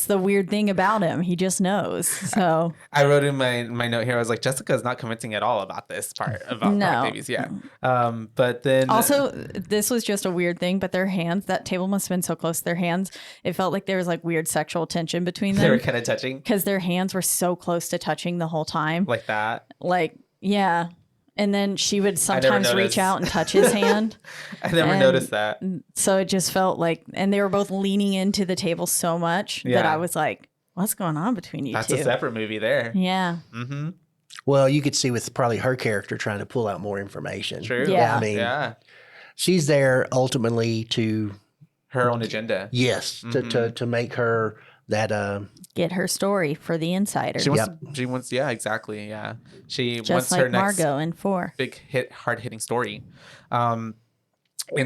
S2: the weird thing about him. He just knows. So
S3: I wrote in my note here, I was like, Jessica's not convincing at all about this part about Brock Davies. Yeah. But then
S2: also, this was just a weird thing, but their hands, that table must have been so close to their hands. It felt like there was like weird sexual tension between them.
S3: they were kind of touching
S2: because their hands were so close to touching the whole time.
S3: like that.
S2: Like, yeah. And then she would sometimes reach out and touch his hand.
S3: I never noticed that.
S2: So it just felt like, and they were both leaning into the table so much that I was like, what's going on between you two?
S3: That's a separate movie there.
S2: Yeah.
S3: Mm-hmm.
S4: Well, you could see with probably her character trying to pull out more information.
S3: True.
S2: Yeah.
S4: I mean, she's there ultimately to
S3: her own agenda.
S4: Yes, to make her that
S2: get her story for the insider.
S3: She wants yeah, exactly. Yeah. She
S2: just
S3: wants
S2: like
S3: her next
S2: Margot in 4.
S3: big hard hitting story. And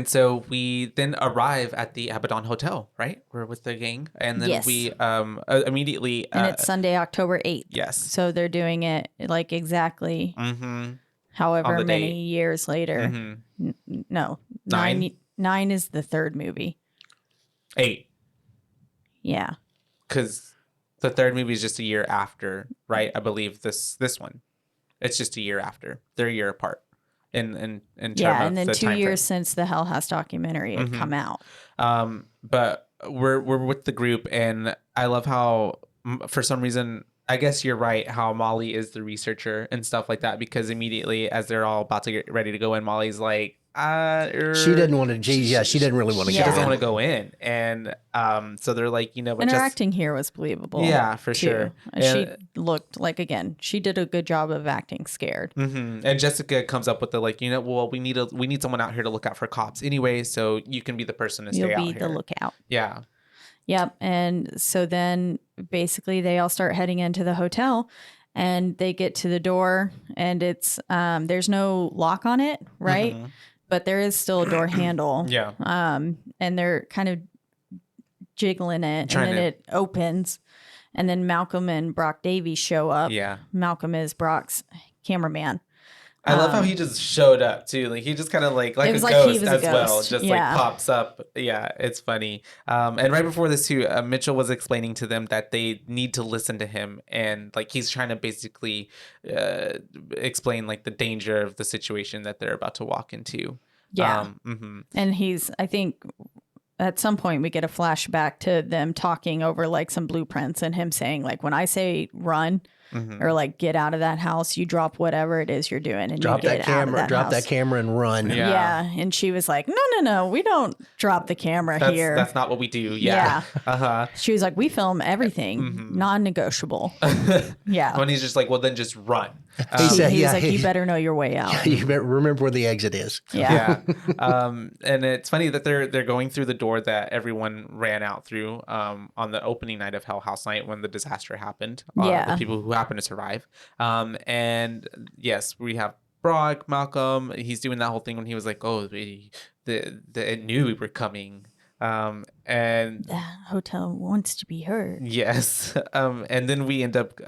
S3: so we then arrive at the ABADDON Hotel, right? We're with the gang. And then we immediately
S2: and it's Sunday, October 8th.
S3: Yes.
S2: So they're doing it like exactly however many years later. No. 9 is the third movie.
S3: 8.
S2: Yeah.
S3: Because the third movie is just a year after, right? I believe this one. It's just a year after. They're a year apart. In
S2: yeah, and then 2 years since the Hell House documentary had come out.
S3: But we're with the group, and I love how, for some reason, I guess you're right, how Molly is the researcher and stuff like that, because immediately as they're all about to get ready to go in, Molly's like,
S4: she didn't want to. She didn't really want to.
S3: She doesn't want to go in, and so they're like, but
S2: and her acting here was believable.
S3: Yeah, for
S2: too.
S3: sure.
S2: She looked like, again, she did a good job of acting scared.
S3: And Jessica comes up with the well, we need someone out here to look out for cops anyway, so you can be the person to stay out here.
S2: You'll be the lookout.
S3: Yeah.
S2: Yep. And so then basically they all start heading into the hotel. And they get to the door, and it's there's no lock on it, right? But there is still a door handle.
S3: Yeah.
S2: And they're kind of jiggling it, and then it opens, and then Malcolm and Brock Davies show up.
S3: Yeah.
S2: Malcolm is Brock's cameraman.
S3: I love how he just showed up too. Like he just kind of like a ghost as well, just like pops up. Yeah, it's funny. And right before this too, Mitchell was explaining to them that they need to listen to him, and like he's trying to basically explain like the danger of the situation that they're about to walk into.
S2: Yeah. And I think at some point we get a flashback to them talking over like some blueprints, and him saying like, when I say run, or like get out of that house, you drop whatever it is you're doing, and
S4: drop
S2: you get
S4: that camera,
S2: out of that house.
S4: camera and run.
S2: Yeah. And she was like, no, we don't drop the camera here.
S3: That's not what we do. Yeah.
S2: She was like, we film everything, non-negotiable. Yeah.
S3: When he's just like, well, then just run.
S2: He's like, you better know your way out.
S4: You better remember where the exit is.
S2: Yeah.
S3: And it's funny that they're going through the door that everyone ran out through on the opening night of Hell House Night when the disaster happened. The people who happened to survive. And yes, we have Brock, Malcolm. He's doing that whole thing when he was like, oh, it knew we were coming. And
S2: the hotel wants to be heard.
S3: Yes. And then we end up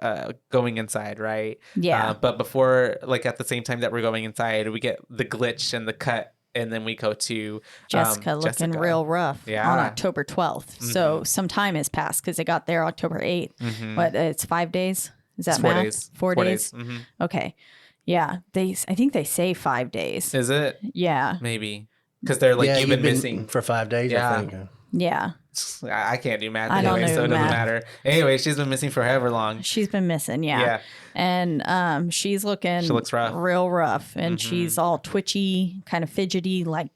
S3: going inside, right?
S2: Yeah.
S3: But before, like at the same time that we're going inside, we get the glitch and the cut, and then we go to
S2: Jessica looking real rough on October 12th. So some time has passed because they got there October 8th. What, it's 5 days? Is that
S3: 4
S2: math?
S3: days.
S2: 4 days? Okay. Yeah. I think they say 5 days.
S3: Is it?
S2: Yeah.
S3: Maybe. Because they're like, you've been missing
S4: for 5 days, I think.
S2: Yeah.
S3: I can't do math anyway, so it doesn't matter. Anyway, she's been missing for however long.
S2: She's been missing, yeah. And she looks rough. Real rough. And she's all twitchy, kind of fidgety, like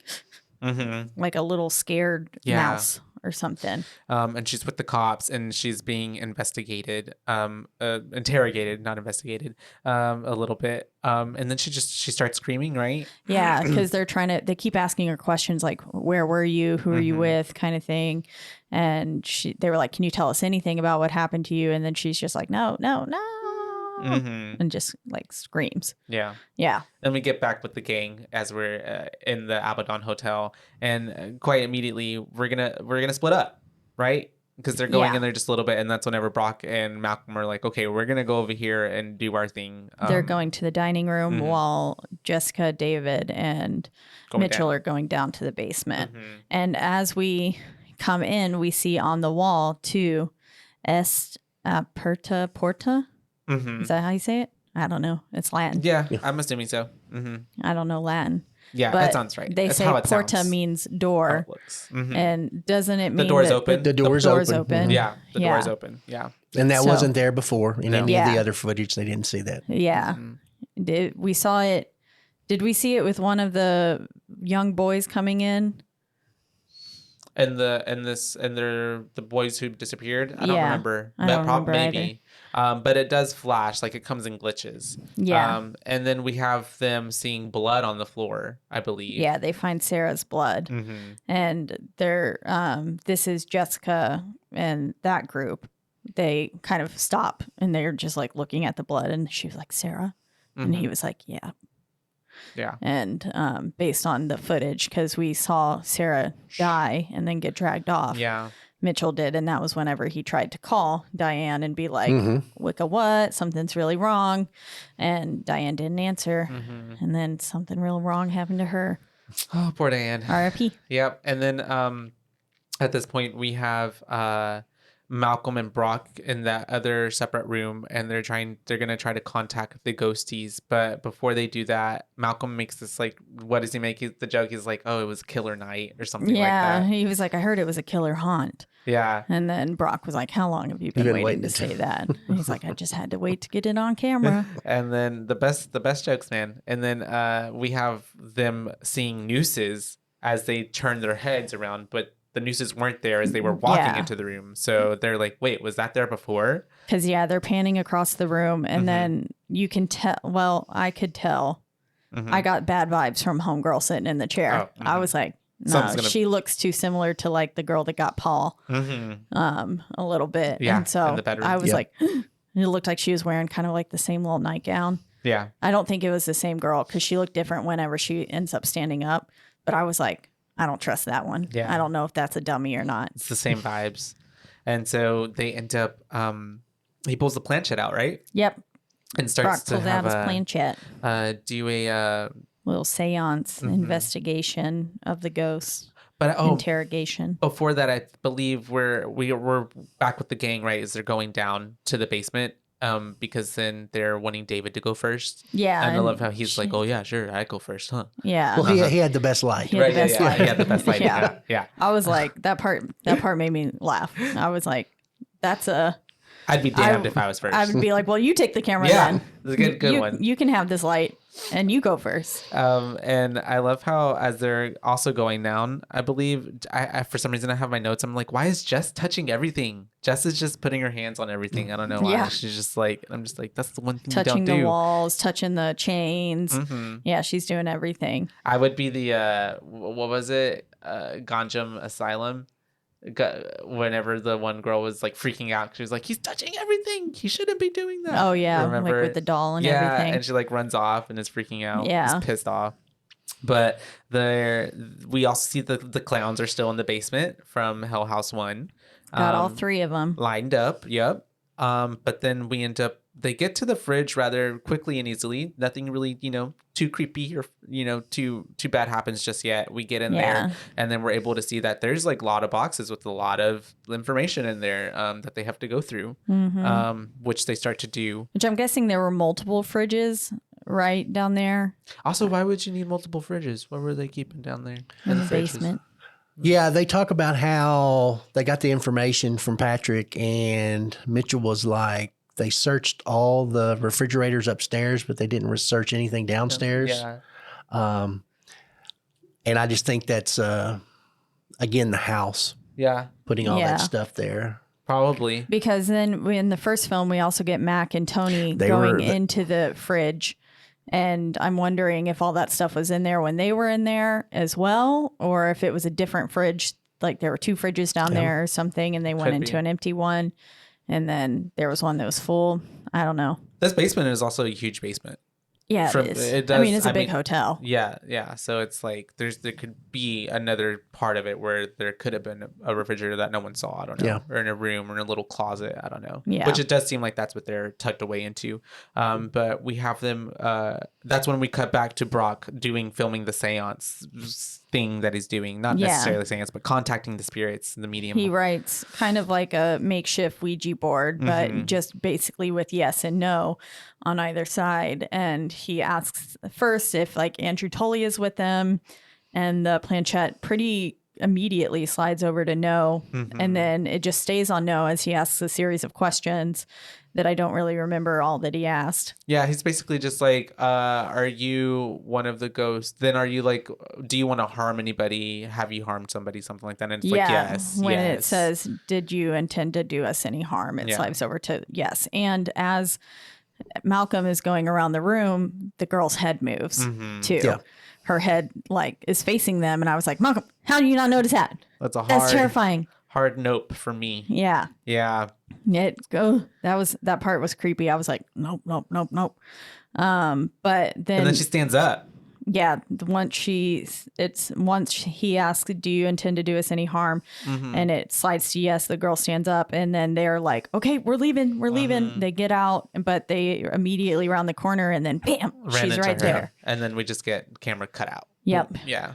S2: a little scared mouse or something.
S3: And she's with the cops, and she's being interrogated, not investigated, a little bit. And then she starts screaming, right?
S2: Yeah, because they keep asking her questions like, where were you? Who are you with? Kind of thing. And they were like, can you tell us anything about what happened to you? And then she's just like, no. and just like screams.
S3: Yeah.
S2: Yeah.
S3: Then we get back with the gang as we're in the ABADDON hotel, and quite immediately we're gonna split up, right? Because they're going in there just a little bit, and that's whenever Brock and Malcolm are like, okay, we're gonna go over here and do our thing.
S2: They're going to the dining room while Jessica, David, and Mitchell are going down to the basement. And as we come in, we see on the wall two Est Aperta Porta. Is that how you say it? I don't know. It's Latin.
S3: Yeah, I'm assuming so.
S2: I don't know Latin.
S3: Yeah,
S2: but
S3: that sounds right.
S2: They
S3: That's
S2: say
S3: how it
S2: porta
S3: sounds.
S2: means door. And doesn't it mean
S3: The door's
S2: that
S3: open?
S4: The door's open.
S3: Yeah, the door is open. Yeah.
S4: And that
S2: So-
S4: wasn't there before in any of
S2: Yeah.
S4: the other footage. They didn't see that.
S2: Yeah. We saw it. Did we see it with one of the young boys coming in?
S3: And they're the boys who disappeared. I don't
S2: Yeah,
S3: remember.
S2: I don't remember
S3: maybe. But it does flash, like it comes in glitches.
S2: Yeah.
S3: And then we have them seeing blood on the floor, I believe.
S2: Yeah, they find Sarah's blood. And they're this is Jessica and that group. They kind of stop and they're just like looking at the blood, and she was like, Sarah? And he was like, yeah.
S3: Yeah.
S2: And based on the footage, because we saw Sarah die and then get dragged off.
S3: Yeah.
S2: Mitchell did, and that was whenever he tried to call Diane and be like, Wicca what? Something's really wrong. And Diane didn't answer. And then something real wrong happened to her.
S3: Oh, poor Diane.
S2: R.I.P.
S3: Yep. And then at this point we have Malcolm and Brock in that other separate room, and they're gonna try to contact the ghosties. But before they do that, Malcolm makes this like, what does he make? The joke is like, oh, it was killer night or something like
S2: Yeah,
S3: that.
S2: he was like, I heard it was a killer haunt.
S3: Yeah.
S2: And then Brock was like, how long have you been waiting to say that? And he's like, I just had to wait to get it on camera.
S3: And then the best jokes, man. And then we have them seeing nooses as they turn their heads around, but the nooses weren't there as they were walking into the room. So they're like, wait, was that there before?
S2: Because, yeah, they're panning across the room, and then you can tell, well, I could tell. I got bad vibes from homegirl sitting in the chair. I was like, no, she looks too similar to like the girl that got Paul a little bit.
S3: Yeah,
S2: and so
S3: in the bedroom.
S2: I was like, it looked like she was wearing kind of like the same little nightgown.
S3: Yeah.
S2: I don't think it was the same girl because she looked different whenever she ends up standing up. But I was like, I don't trust that one.
S3: Yeah.
S2: I don't know if that's a dummy or not.
S3: It's the same vibes. And so they end up, he pulls the planchette out, right?
S2: Yep.
S3: And starts
S2: Brock
S3: to
S2: pulls out
S3: have
S2: his planchette.
S3: do a
S2: Little seance investigation of the ghosts.
S3: but
S2: Interrogation.
S3: before that, I believe we're back with the gang, right? As they're going down to the basement, because then they're wanting David to go first.
S2: Yeah.
S3: And I love how he's like, oh yeah, sure, I go first, huh?
S2: Yeah.
S4: Well, he had the best light.
S2: He had the
S3: Right,
S2: best
S3: yeah,
S2: light.
S3: he had the best light.
S2: Yeah.
S3: Yeah.
S2: I was like, that part made me laugh. I was like,
S3: I'd be damned if I was first.
S2: I would be like, well, you take the camera
S3: Yeah,
S2: then.
S3: it's a good one.
S2: You can have this light and you go first.
S3: And I love how as they're also going down, I believe I for some reason I have my notes. I'm like, why is Jess touching everything? Jess is just putting her hands on everything. I don't know why.
S2: Yeah.
S3: She's just like, I'm just like, that's the one thing
S2: Touching
S3: you
S2: the
S3: don't do.
S2: walls, touching the chains. Yeah, she's doing everything.
S3: I would be the what was it? Ganjam Asylum. Whenever the one girl was like freaking out, she was like, he's touching everything, he shouldn't be doing that.
S2: Oh yeah,
S3: Remember?
S2: like with the doll and
S3: yeah,
S2: everything.
S3: and she like runs off and is freaking out.
S2: Yeah.
S3: Is pissed off. But we also see the clowns are still in the basement from Hell House 1.
S2: Got all three of them.
S3: Lined up, yep. But then they get to the fridge rather quickly and easily. Nothing really, too creepy or, too bad happens just yet. We get in there and then we're able to see that there's like a lot of boxes with a lot of information in there that they have to go through, which they start to do.
S2: Which I'm guessing there were multiple fridges right down there
S3: Also, why would you need multiple fridges? What were they keeping down there?
S2: in the
S3: fridges?
S2: basement.
S4: Yeah, they talk about how they got the information from Patrick, and Mitchell was like, they searched all the refrigerators upstairs, but they didn't research anything downstairs.
S3: Yeah.
S4: And I just think that's, again, the house
S3: Yeah.
S4: putting all
S2: Yeah.
S4: that stuff there.
S3: Probably.
S2: Because then in the first film, we also get Mac and Tony
S4: They
S2: going
S4: were-
S2: into the fridge. And I'm wondering if all that stuff was in there when they were in there as well, or if it was a different fridge, like there were two fridges down there or something, and they went
S3: Could
S2: into
S3: be.
S2: an empty one. And then there was one that was full. I don't know.
S3: This basement is also a huge basement.
S2: Yeah, it is. I mean, it's a big hotel.
S3: Yeah. So it's like there could be another part of it where there could have been a refrigerator that no one saw. I don't know.
S4: Yeah.
S3: Or in a room or in a little closet. I don't know.
S2: Yeah.
S3: Which it does seem like that's what they're tucked away into. But we have them. That's when we cut back to Brock filming the seance thing that he's doing. Not necessarily seance, but contacting the spirits, the medium.
S2: He writes kind of like a makeshift Ouija board, but just basically with yes and no on either side. And he asks first if like Andrew Tully is with them, and the planchette pretty immediately slides over to no. And then it just stays on no as he asks a series of questions that I don't really remember all that he asked.
S3: Yeah, he's basically just like, are you one of the ghosts? Then are you like, do you want to harm anybody? Have you harmed somebody? Something like that. And it's like, yes.
S2: When it says, did you intend to do us any harm? It slides over to yes. And as Malcolm is going around the room, the girl's head moves too. Yeah. Her head like is facing them. And I was like, Malcolm, how do you not notice that? That's terrifying.
S3: Hard nope for me.
S2: Yeah.
S3: Yeah.
S2: That part was creepy. I was like, nope. But then.
S3: And then she stands up.
S2: Yeah. Once he asks, do you intend to do us any harm? And it slides to yes. The girl stands up, and then they're like, okay, we're leaving. They get out, but they immediately round the corner, and then bam, she's right there.
S3: And then we just get camera cut out.
S2: Yep.
S3: Yeah.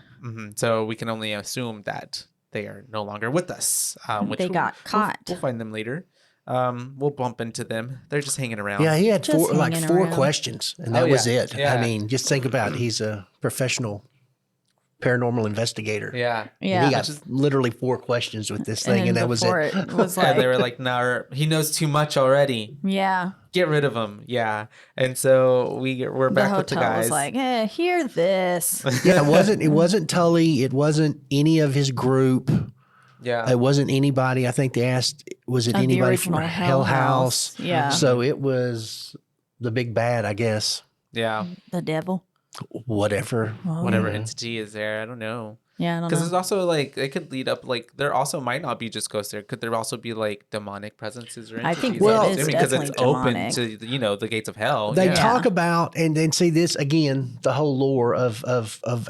S3: So we can only assume that they are no longer with us. Which
S2: they got caught.
S3: We'll find them later. We'll bump into them. They're just hanging around.
S4: Yeah, he had four questions, and that was it.
S3: Yeah.
S4: I mean, just think about it. He's a professional paranormal investigator.
S3: Yeah.
S4: And he got literally 4 questions with this thing, and that was it.
S2: It was
S3: and they were like, "No, he knows too much already.
S2: Yeah.
S3: Get rid of him." Yeah. And so we're back with the guys.
S2: Was like, hear this.
S4: Yeah, it wasn't Tully. It wasn't any of his group.
S3: Yeah.
S4: It wasn't anybody. I think they asked, was it anybody from Hell House?
S2: Yeah.
S4: So it was the big bad, I guess.
S3: Yeah.
S2: The devil.
S4: Whatever
S3: entity is there. I don't know.
S2: Yeah, I don't know.
S3: Because there's also like, it could lead up, like, there also might not be just ghosts there. Could there also be like demonic presences or entities?
S2: I think it is
S3: because it's
S2: demonic.
S3: open to, the gates of hell.
S4: They talk about, and then see this again, the whole lore of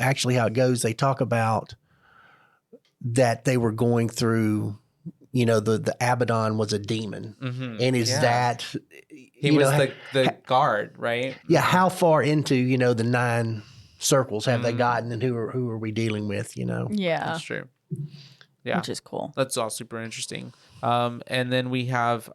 S4: actually how it goes. They talk about that they were going through, the ABADDON was a demon. And is that...
S3: He was the guard, right?
S4: Yeah, how far into, the 9 circles have they gotten, and who are we dealing with,
S2: Yeah.
S3: That's true. Yeah.
S2: Which is cool.
S3: That's all super interesting. And then we have...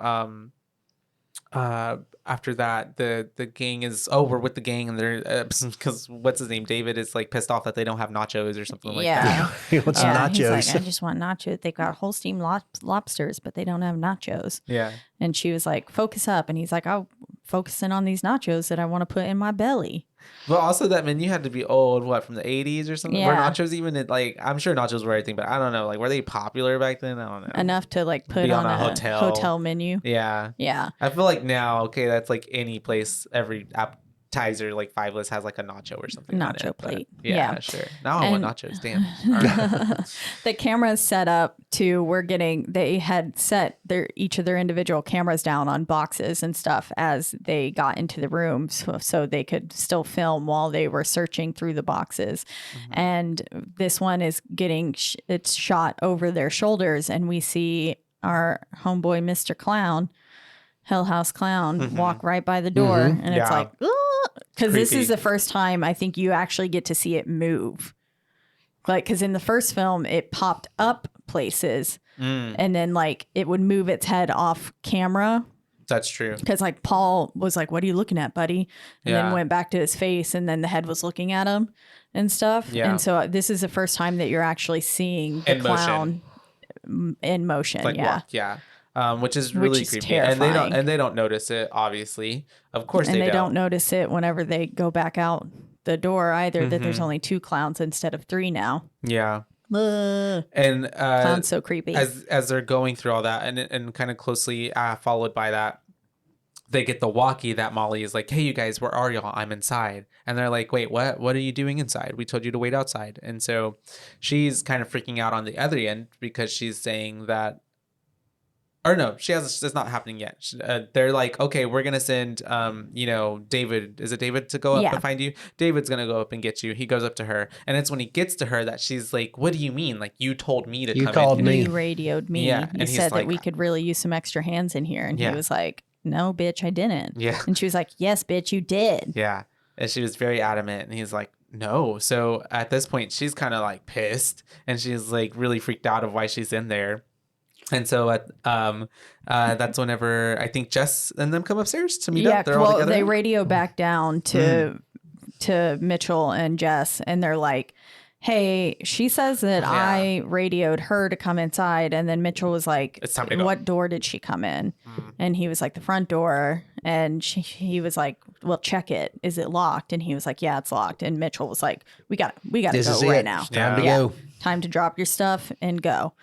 S3: after that, the gang is we're with the gang, and they're because what's his name, David, is like pissed off that they don't have nachos or something like that.
S4: He wants some nachos.
S2: He's like, I just want nachos. They got Holstein lobsters, but they don't have nachos.
S3: Yeah.
S2: And she was like, focus up. And he's like, I'm focusing on these nachos that I want to put in my belly.
S3: But also that menu had to be old, from the 80s or something?
S2: Yeah.
S3: Were nachos even, I'm sure nachos were everything, but I don't know. Like, were they popular back then? I don't know.
S2: Enough to, put on a hotel menu.
S3: Yeah.
S2: Yeah.
S3: I feel like now, that's like any place, every appetizer, like 5 list has like a nacho or something.
S2: Nacho plate.
S3: Yeah, sure. Now I want nachos. Damn.
S2: The camera's set up to, they had set each of their individual cameras down on boxes and stuff as they got into the room so they could still film while they were searching through the boxes. And this one is it's shot over their shoulders, and we see our homeboy, Mr. Clown, Hell House Clown, walk right by the door. And it's like, because this is the first time I think you actually get to see it move. Because in the first film, it popped up places and then it would move its head off camera.
S3: That's true.
S2: Because Paul was like, what are you looking at, buddy? And then went back to his face, and then the head was looking at him and stuff. Yeah. And so this is the first time that you're actually seeing the clown in motion. Which is really creepy. Terrifying.
S3: And they don't notice it, obviously. Of course
S2: they don't notice it whenever they go back out the door either, that there's only 2 clowns instead of 3 now.
S3: Yeah. And
S2: clown's so creepy.
S3: As they're going through all that, and kind of closely followed by that, they get the walkie that Molly is like, hey, you guys, where are y'all? I'm inside. And they're like, wait, what are you doing inside? We told you to wait outside. And so she's kind of freaking out on the other end, because she's saying that, or no, it's not happening yet. They're like, okay, we're gonna send David, is it David, to go up and find you? David's gonna go up and get you. He goes up to her, and it's when he gets to her that she's like, what do you mean, like, you told me to come in?
S4: You called me.
S2: You radioed me.
S3: Yeah,
S2: You said that we could really use some extra hands in here. And he was like, no, bitch, I didn't.
S3: Yeah.
S2: And she was like, yes, bitch, you did.
S3: Yeah. And she was very adamant, and he's like, no. So at this point, she's kind of like pissed, and she's like really freaked out of why she's in there. And so that's whenever I think Jess and them come upstairs to meet up. They're all together.
S2: They radio back down to Mitchell and Jess, and they're like, hey, she says that I radioed her to come inside. And then Mitchell was like,
S3: it's time to go.
S2: What door did she come in? And he was like, the front door. And he was like, well, check it. Is it locked? And he was like, yeah, it's locked. And Mitchell was like, we got to go right now.
S4: Time to go.
S2: Time to drop your stuff and go.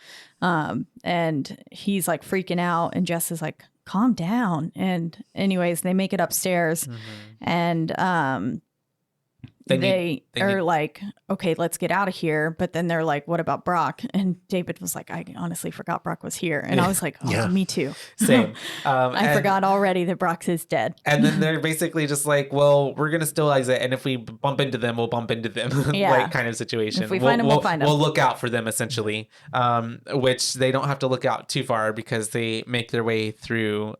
S2: And he's like freaking out, and Jess is like, calm down. And anyways, they make it upstairs, and they are like, okay, let's get out of here. But then they're like, what about Brock? And David was like, I honestly forgot Brock was here. And I was like, oh, me too.
S3: Same.
S2: I forgot already that Brock is dead.
S3: And then they're basically just like, well, we're going to still exit. And if we bump into them, we'll bump into them. Like kind of situation.
S2: If we find them, we'll find them.
S3: We'll look out for them, essentially, which they don't have to look out too far because they make their way through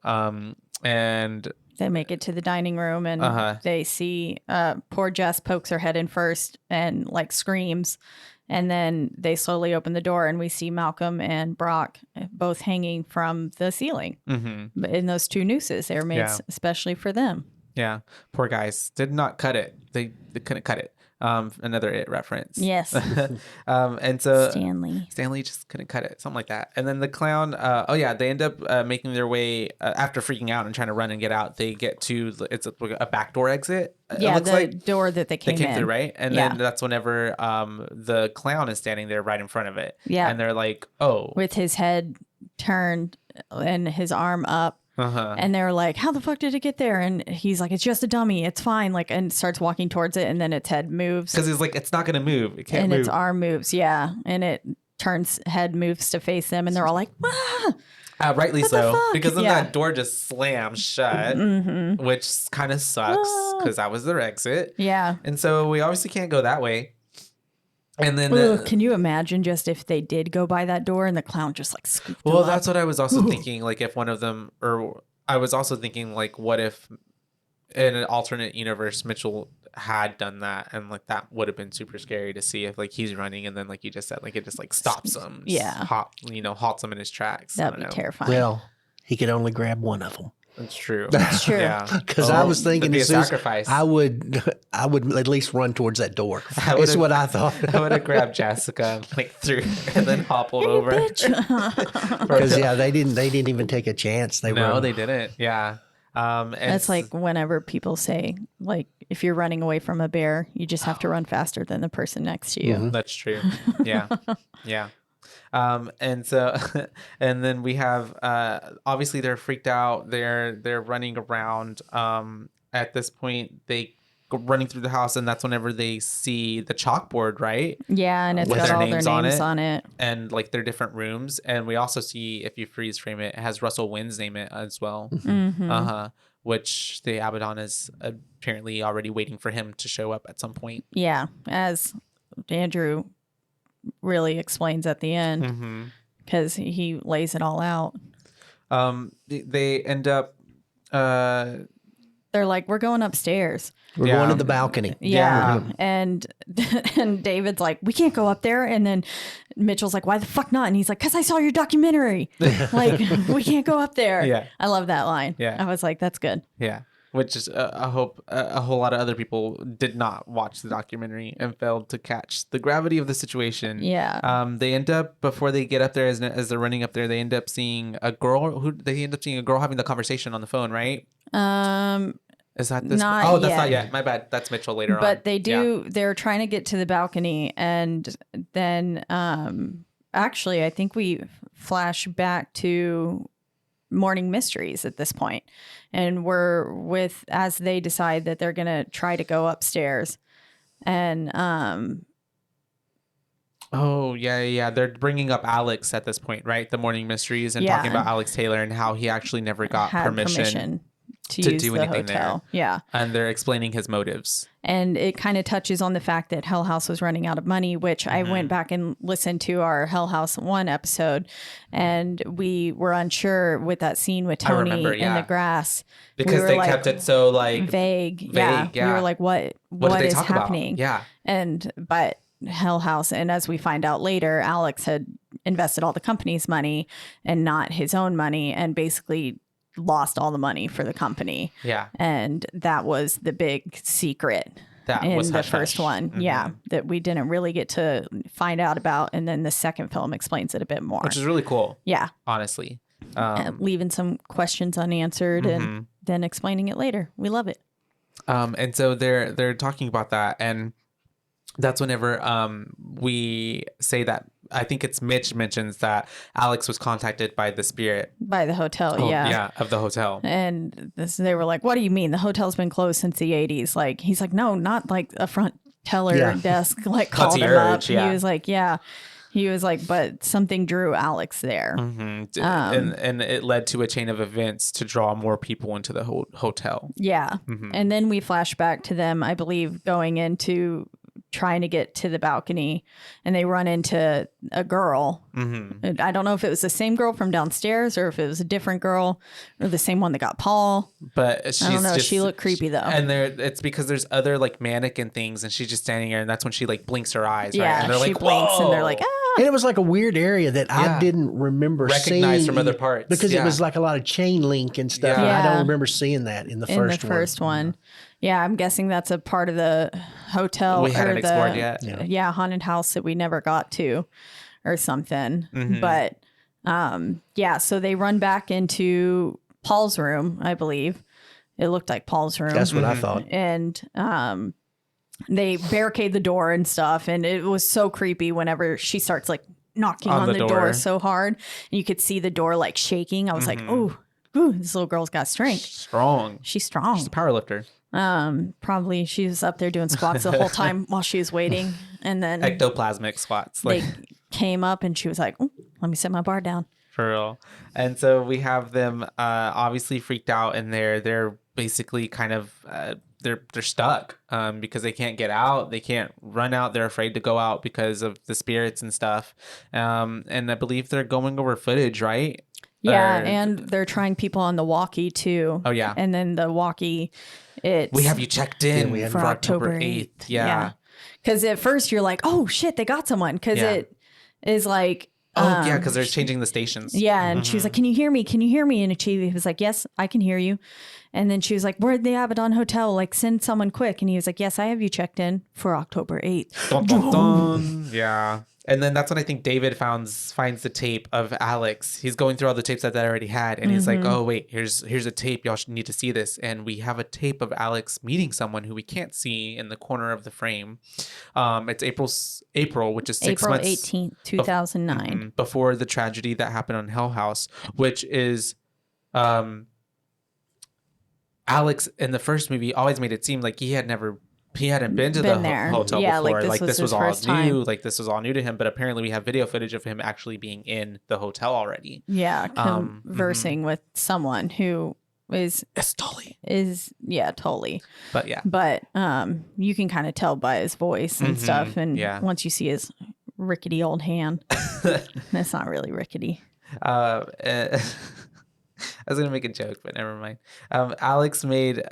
S3: and...
S2: They make it to the dining room, and they see poor Jess pokes her head in first and like screams. And then they slowly open the door, and we see Malcolm and Brock both hanging from the ceiling in those two nooses. They were made especially for them. Yeah.
S3: Poor guys. Did not cut it. They couldn't cut it. Another It reference.
S2: Yes.
S3: And so
S2: Stanley
S3: just couldn't cut it, something like that. And then the clown, they end up making their way after freaking out and trying to run and get out. They get to it's a backdoor exit.
S2: Yeah,
S3: it looks
S2: the door that they came
S3: through, right? And then that's whenever the clown is standing there right in front of it.
S2: Yeah,
S3: and they're like, oh,
S2: with his head turned and his arm up. And they were like, how the fuck did it get there? And he's like, it's just a dummy. It's fine. Like, and starts walking towards it, and then its head moves.
S3: Because he's like, it's not going to move. It can't
S2: and
S3: move.
S2: Its arm moves. Yeah. And it head moves to face them. And they're all like, ah!
S3: Rightly so. Because then that door just slams shut, which kind of sucks because that was their exit.
S2: Yeah.
S3: And so we obviously can't go that way. And then
S2: can you imagine just if they did go by that door and the clown just like scooped them up?
S3: That's what I was also thinking. Like if one of them, or I was also thinking like, what if in an alternate universe Mitchell had done that, and like that would have been super scary to see if like he's running and then like you just said, like it just like stops him, halts him in his tracks.
S2: That'd be terrifying.
S4: Well, he could only grab one of them.
S3: That's true.
S2: That's true.
S3: Yeah.
S4: Because I was thinking,
S3: a sacrifice.
S4: I would at least run towards that door. That's what I thought.
S3: I would have grabbed Jessica like through and then hobbled over.
S4: Because they didn't even take a chance.
S3: They didn't. Yeah.
S2: That's like whenever people say, like, if you're running away from a bear, you just have to run faster than the person next to you.
S3: That's true. Yeah. Yeah. And so, and then we have, obviously they're freaked out. They're running around. At this point, they go running through the house, and that's whenever they see the chalkboard, right?
S2: Yeah. And it's got all their names on it.
S3: And like their different rooms. And we also see, if you freeze frame it, it has Russell Wynn's name it as well. Which the ABADDON is apparently already waiting for him to show up at some point.
S2: Yeah. As Andrew really explains at the end, because he lays it all out.
S3: They end up
S2: they're like, we're going upstairs,
S4: we're going to the balcony.
S2: And David's like, we can't go up there. And then Mitchell's like, why the fuck not? And he's like, because I saw your documentary. Like, we can't go up there. I love that line. I was like, that's good.
S3: Which is, I hope a whole lot of other people did not watch the documentary and failed to catch the gravity of the situation. They end up, before they get up there, as they're running up there, they end up seeing a girl having the conversation on the phone, right? Is that this?
S2: That's
S3: not yet. My bad. That's Mitchell later on.
S2: But they do. Yeah. They're trying to get to the balcony, and then actually, I think we flash back to Morning Mysteries at this point, and we're as they decide that they're gonna try to go upstairs, and
S3: Oh, yeah. They're bringing up Alex at this point, right? The Morning Mysteries and talking about Alex Taylor and how he actually never got permission
S2: to use
S3: do
S2: the
S3: anything
S2: hotel.
S3: there.
S2: Yeah.
S3: And they're explaining his motives.
S2: And it kind of touches on the fact that Hell House was running out of money, which I went back and listened to our Hell House 1 episode, and we were unsure with that scene with Tony in the grass.
S3: Because they kept it so like
S2: vague. Yeah. We were like, what is happening?
S3: Yeah.
S2: But Hell House, and as we find out later, Alex had invested all the company's money and not his own money, and basically lost all the money for the company.
S3: Yeah.
S2: And that was the big secret in the first one. Yeah. That we didn't really get to find out about. And then the second film explains it a bit more.
S3: Which is really cool.
S2: Yeah.
S3: Honestly.
S2: Leaving some questions unanswered and then explaining it later. We love it.
S3: And so they're talking about that. And that's whenever we say that, I think it's Mitch mentions that Alex was contacted by the spirit.
S2: By the hotel,
S3: Yeah, of the hotel.
S2: And they were like, what do you mean? The hotel's been closed since the 80s. Like, he's like, no, not like a front teller desk, like called him up. He was like, He was like, but something drew Alex there.
S3: And it led to a chain of events to draw more people into the hotel.
S2: Yeah. And then we flash back to them, I believe, going into trying to get to the balcony, and they run into a girl. I don't know if it was the same girl from downstairs or if it was a different girl or the same one that got Paul.
S3: But
S2: I don't know. She looked creepy though.
S3: And it's because there's other like mannequin things, and she's just standing there, and that's when she like blinks her eyes.
S2: Yeah,
S3: right? And they're
S2: she
S3: like,
S2: blinks,
S3: whoa!
S2: and they're like, ah.
S4: And it was like a weird area that I didn't remember
S3: recognized
S4: seeing
S3: from other parts
S4: because it was like a lot of chain link and stuff.
S3: Yeah.
S4: And I don't remember seeing that in the first one.
S2: Yeah, I'm guessing that's a part of the hotel.
S3: We hadn't explored yet.
S2: Yeah, haunted house that we never got to or something. But so they run back into Paul's room, I believe. It looked like Paul's room.
S4: That's what I thought.
S2: And they barricade the door and stuff. And it was so creepy whenever she starts like knocking on the door so hard. And you could see the door like shaking. I was like, ooh, this little girl's got strength.
S3: Strong.
S2: She's strong.
S3: She's a power lifter.
S2: Probably she was up there doing squats the whole time while she was waiting. And then
S3: ectoplasmic squats.
S2: They came up and she was like, oh, let me set my bar down.
S3: For real. And so we have them obviously freaked out, and they're basically kind of they're stuck because they can't get out. They can't run out. They're afraid to go out because of the spirits and stuff. And I believe they're going over footage, right?
S2: Yeah, and they're trying people on the walkie too.
S3: Oh yeah.
S2: And then the walkie,
S3: we have you checked in for October 8th. Yeah.
S2: Because at first you're like, oh shit, they got someone. Because it is like,
S3: because they're changing the stations.
S2: Yeah, and she was like, can you hear me? Can you hear me? And she was like, yes, I can hear you. And then she was like, we're at the ABADDON Hotel. Like, send someone quick. And he was like, yes, I have you checked in for October 8th.
S3: Dun, dun, dun. Yeah. And then that's when I think David finds the tape of Alex. He's going through all the tapes that they already had. And he's like, oh, wait, here's a tape. Y'all should need to see this. And we have a tape of Alex meeting someone who we can't see in the corner of the frame. It's April, which is 6 months.
S2: April 18th, 2009.
S3: Before the tragedy that happened on Hell House, which is Alex in the first movie always made it seem like he hadn't been to the hotel before. Like this was all new. Like this was all new to him. But apparently we have video footage of him actually being in the hotel already.
S2: Yeah, conversing with someone who is Tully. Tully.
S3: But yeah.
S2: But you can kind of tell by his voice and stuff. And once you see his rickety old hand, that's not really rickety.
S3: I was gonna make a joke, but never mind. Alex made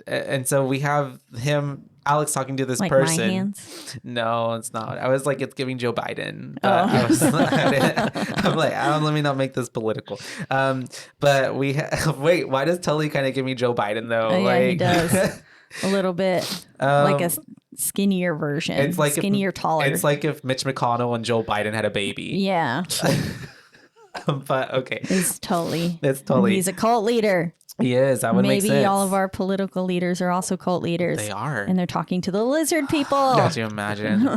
S3: and so we have Alex talking to this person.
S2: My hands?
S3: No, it's not. I was like, it's giving Joe Biden. I'm like, let me not make this political. But wait, why does Tully kind of give me Joe Biden though?
S2: He does a little bit, like a skinnier version. It's like skinnier, taller.
S3: It's like if Mitch McConnell and Joe Biden had a baby.
S2: Yeah.
S3: But okay,
S2: it's Tully.
S3: He's
S2: a cult leader.
S3: He is. That would make sense.
S2: Maybe all of our political leaders are also cult leaders.
S3: They are,
S2: and they're talking to the lizard people.
S3: Can't you imagine?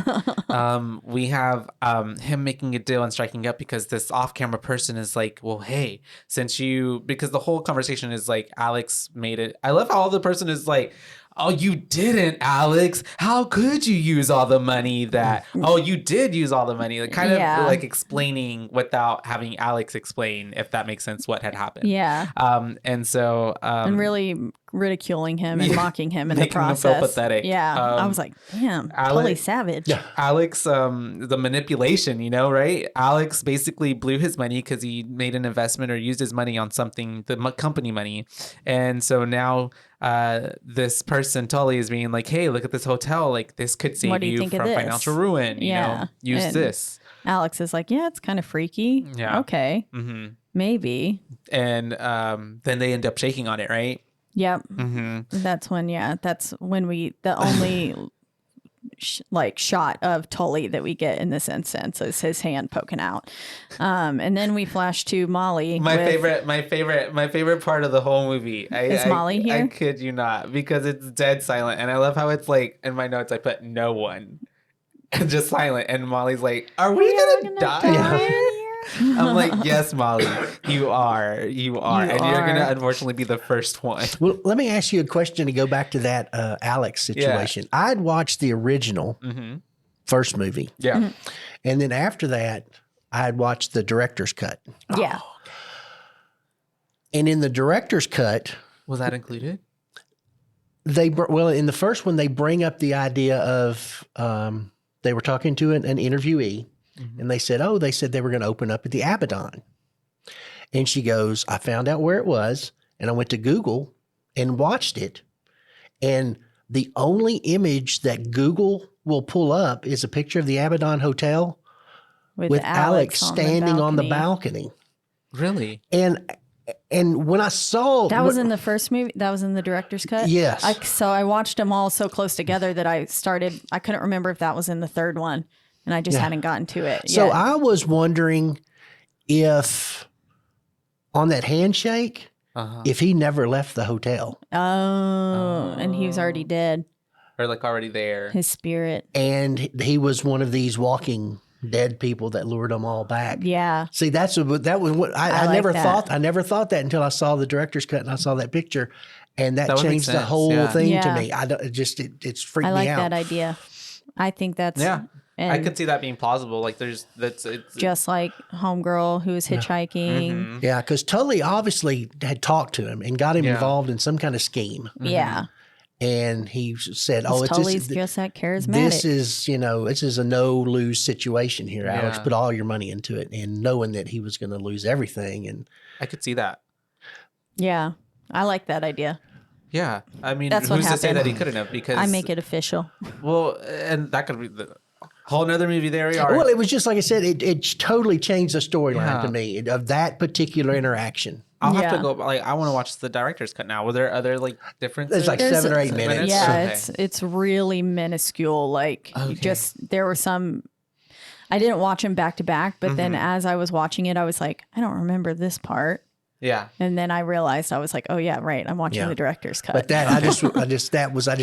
S3: We have him making a deal and striking up because this off-camera person is like, well, hey, because the whole conversation is like Alex made it. I love how the person is like, oh, you didn't, Alex. How could you use all the money that, oh, you did use all the money. Like, kind of like explaining without having Alex explain, if that makes sense, what had happened.
S2: Yeah.
S3: And so.
S2: And really ridiculing him and mocking him in the
S3: Making him
S2: process.
S3: feel pathetic.
S2: Yeah. I was like, damn, totally savage.
S4: Yeah.
S3: Alex, the manipulation, right? Alex basically blew his money because he made an investment or used his money on something, the company money. And so now this person, Tully, is being like, hey, look at this hotel. Like, this could save you from financial ruin. Use this.
S2: Alex is like, yeah, it's kind of freaky.
S3: Yeah.
S2: Okay. Maybe.
S3: And then they end up shaking on it, right?
S2: Yep. That's when the only shot of Tully that we get in this instance is his hand poking out. And then we flash to Molly.
S3: My favorite part of the whole movie
S2: is Molly here?
S3: I kid you not, because it's dead silent. And I love how it's like, in my notes, I put no one. Just silent. And Molly's like, are we gonna die here? I'm like, yes, Molly, you are. And you're going to unfortunately be the first one.
S4: Well, let me ask you a question to go back to that Alex situation. Yeah. I'd watched the original first movie.
S3: Yeah.
S4: And then after that, I had watched the director's cut.
S2: Yeah.
S4: Oh. And in the director's cut.
S3: Was that included?
S4: In the first one, they bring up the idea of they were talking to an interviewee. And they said they were going to open up at the ABADDON. And she goes, I found out where it was, and I went to Google and watched it. And the only image that Google will pull up is a picture of the ABADDON Hotel with Alex standing on the balcony.
S3: Really?
S4: And when I saw...
S2: That was in the first movie? That was in the director's cut?
S4: Yes.
S2: So I watched them all so close together that I couldn't remember if that was in the third one. And I just hadn't gotten to it yet.
S4: So I was wondering if on that handshake, if he never left the hotel.
S2: Oh, and he was already dead.
S3: Or like already there.
S2: His spirit.
S4: And he was one of these walking dead people that lured them all back.
S2: Yeah.
S4: See, that was what I never thought. I never thought that until I saw the director's cut and I saw that picture. And that changed the whole thing to me. It's freaked me out.
S2: I like that idea. I think that's...
S3: Yeah. I could see that being plausible. Like it's
S2: just like Homegirl who was hitchhiking.
S4: Yeah, because Tully obviously had talked to him and got him involved in some kind of scheme.
S2: Yeah.
S4: And he said,
S2: Tully's just that charismatic.
S4: This is a no-lose situation here, Alex. Put all your money into it. And knowing that he was going to lose everything. And
S3: I could see that.
S2: Yeah. I like that idea.
S3: Yeah. I mean,
S2: That's
S3: who's to say that he couldn't have? Because
S2: I make it official.
S3: Well, and that could be the whole nother movie. There we are.
S4: Well, it was just like I said, it totally changed the storyline to me of that particular interaction.
S3: I'll have to go. Like, I want to watch the director's cut now. Were there other differences?
S4: There's like 7 or 8 minutes.
S2: Yeah, it's really minuscule. Like there were some. I didn't watch them back to back, but then as I was watching it, I was like, I don't remember this part.
S3: Yeah.
S2: And then I realized I was like, oh yeah, right. I'm watching the director's cut.
S4: But that I just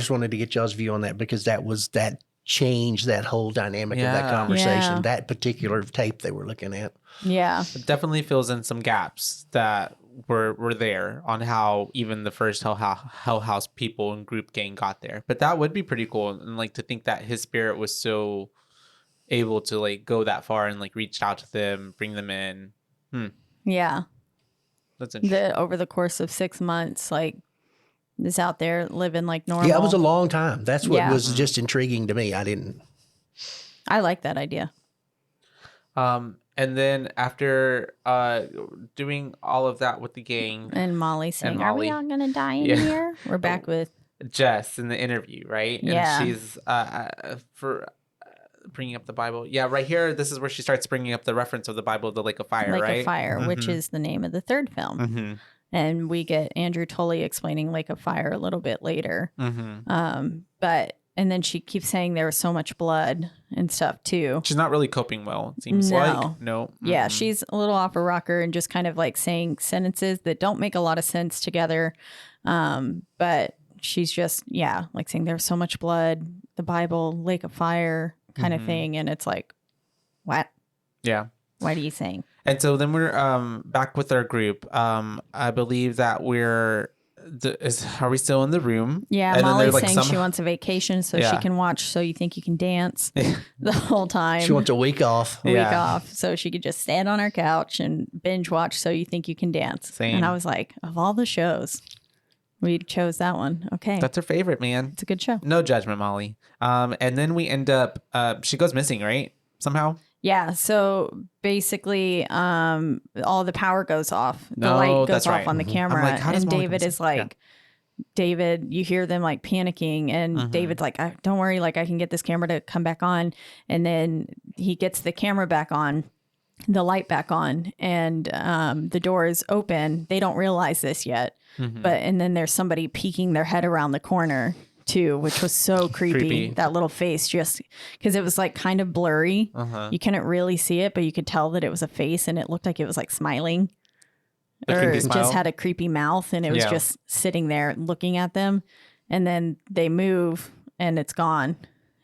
S4: wanted to get y'all's view on that because that changed that whole dynamic of that conversation, that particular tape they were looking at.
S2: Yeah.
S3: It definitely fills in some gaps that were there on how even the first Hell House people and group gang got there. But that would be pretty cool. And like to think that his spirit was so able to like go that far and like reach out to them, bring them in.
S2: Yeah.
S3: That's interesting.
S2: Over the course of 6 months, like is out there living like normal.
S4: Yeah, it was a long time. That's what was just intriguing to me.
S2: I like that idea.
S3: And then after doing all of that with the gang
S2: and Molly saying, "Are we all gonna die in here?" We're back with
S3: Jess in the interview, right?
S2: Yeah.
S3: And she's for bringing up the Bible. Yeah, right here. This is where she starts bringing up the reference of the Bible, the Lake of Fire, right?
S2: Lake of Fire, which is the name of the third film. And we get Andrew Tully explaining Lake of Fire a little bit later. And then she keeps saying there was so much blood and stuff too.
S3: She's not really coping well, it seems like. No.
S2: Yeah, she's a little off a rocker and just kind of like saying sentences that don't make a lot of sense together. But she's just, like saying there's so much blood, the Bible, Lake of Fire kind of thing. And it's like, what?
S3: Yeah.
S2: What are you saying?
S3: And so then we're back with our group. I believe that we're are we still in the room?
S2: Yeah,
S3: And then
S2: Molly's
S3: they're, like,
S2: saying she wants a vacation so she can watch So You Think You Can Dance the whole time.
S4: She wants a week off.
S2: Week off, so she could just stand on her couch and binge watch So You Think You Can Dance.
S3: Same.
S2: And I was like, of all the shows, we chose that one. Okay,
S3: That's her favorite, man.
S2: it's a good show.
S3: No judgment, Molly. And then we end up, she goes missing, right? Somehow.
S2: Yeah, so basically, all the power goes off. The
S3: No,
S2: light goes
S3: that's
S2: off
S3: right.
S2: on the
S3: Mhm.
S2: camera,
S3: I'm like, how does
S2: and
S3: Molly
S2: David
S3: come
S2: is
S3: see-
S2: like, David, you hear them like panicking, and David's like, "Don't worry, like I can get this camera to come back on." And then he gets the camera back on, the light back on, and the door is open. They don't realize this yet, and then there's somebody peeking their head around the corner too, which was so creepy. That little face, just because it was like kind of blurry. You couldn't really see it, but you could tell that it was a face, and it looked like it was like smiling, or it just had a creepy mouth, and it was just sitting there looking at them. And then they move, and it's gone.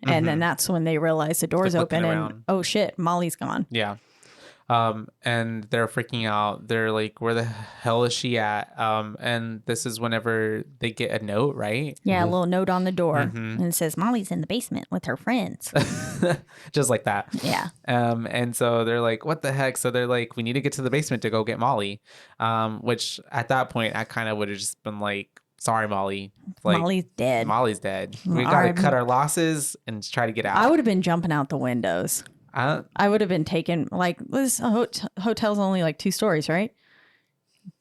S2: And then that's when they realize the door's open, and oh shit, Molly's gone.
S3: Yeah. And they're freaking out. They're like, where the hell is she at? And this is whenever they get a note, right?
S2: Yeah, a little note on the door, and it says Molly's in the basement with her friends.
S3: Just like that.
S2: Yeah.
S3: And so they're like, what the heck? So they're like, we need to get to the basement to go get Molly. Which at that point, I kind of would have just been like, sorry, Molly. Like,
S2: Molly's dead.
S3: Molly's dead. We got to cut our losses and try to get out.
S2: I would have been jumping out the windows. I would have been taken, like, this hotel's only like 2 stories, right?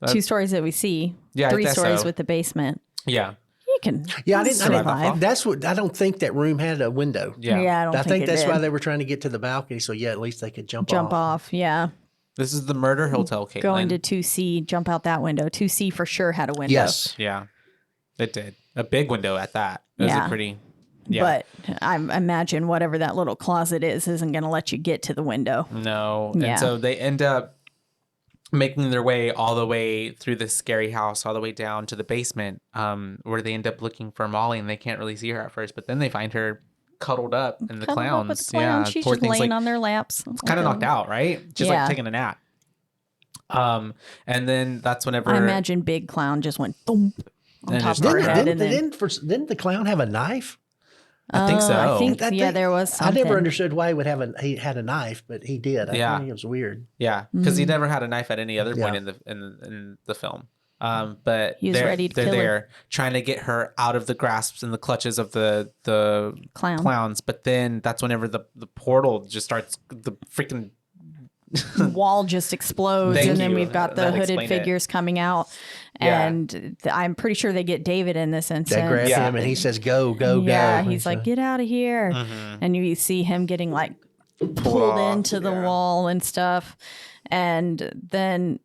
S2: 2 stories that we see.
S3: Yeah,
S2: 3
S3: I guess
S2: stories
S3: so.
S2: with the basement.
S3: Yeah.
S2: You can
S4: I don't think that room had a window.
S3: Yeah.
S2: I don't
S4: I think
S2: it
S4: that's
S2: did.
S4: why they were trying to get to the balcony. So yeah, at least they could jump
S2: off. Yeah.
S3: This is the murder hotel, Caitlin.
S2: Go into 2C, jump out that window. 2C for sure had a window.
S4: Yes.
S3: Yeah. It did. A big window at that. It was a pretty... Yeah.
S2: But I imagine whatever that little closet isn't going to let you get to the window.
S3: No.
S2: Yeah.
S3: And so they end up making their way all the way through this scary house, all the way down to the basement, where they end up looking for Molly, and they can't really see her at first, but then they find her cuddled up in the clowns.
S2: With the clowns.
S3: Yeah,
S2: She's
S3: poor
S2: just
S3: thing's
S2: laying
S3: like,
S2: on their laps.
S3: it's kind of knocked out, right? Just like taking a nap. And then that's whenever
S2: I imagine Big Clown just went thump on
S3: And
S2: top
S3: just
S2: of her
S3: started
S2: head.
S4: Didn't the clown have a knife?
S3: I think so.
S2: I think, there was something.
S4: I never understood why he had a knife, but he did. I think it was weird.
S3: Yeah, because he never had a knife at any other point in the film. But
S2: he was ready to
S3: they're
S2: kill her.
S3: there trying to get her out of the grasps and the clutches of the clowns. But then that's whenever the portal just starts, the freaking
S2: wall just explodes,
S3: Thank
S2: and then
S3: you.
S2: we've got the
S3: That
S2: hooded
S3: explained
S2: figures coming out, and I'm pretty sure they get David in this instance.
S4: They grab him and he says, "Go, go, go!"
S2: Yeah, he's like, "Get out of here!" And you see him getting like pulled into the wall and stuff, and then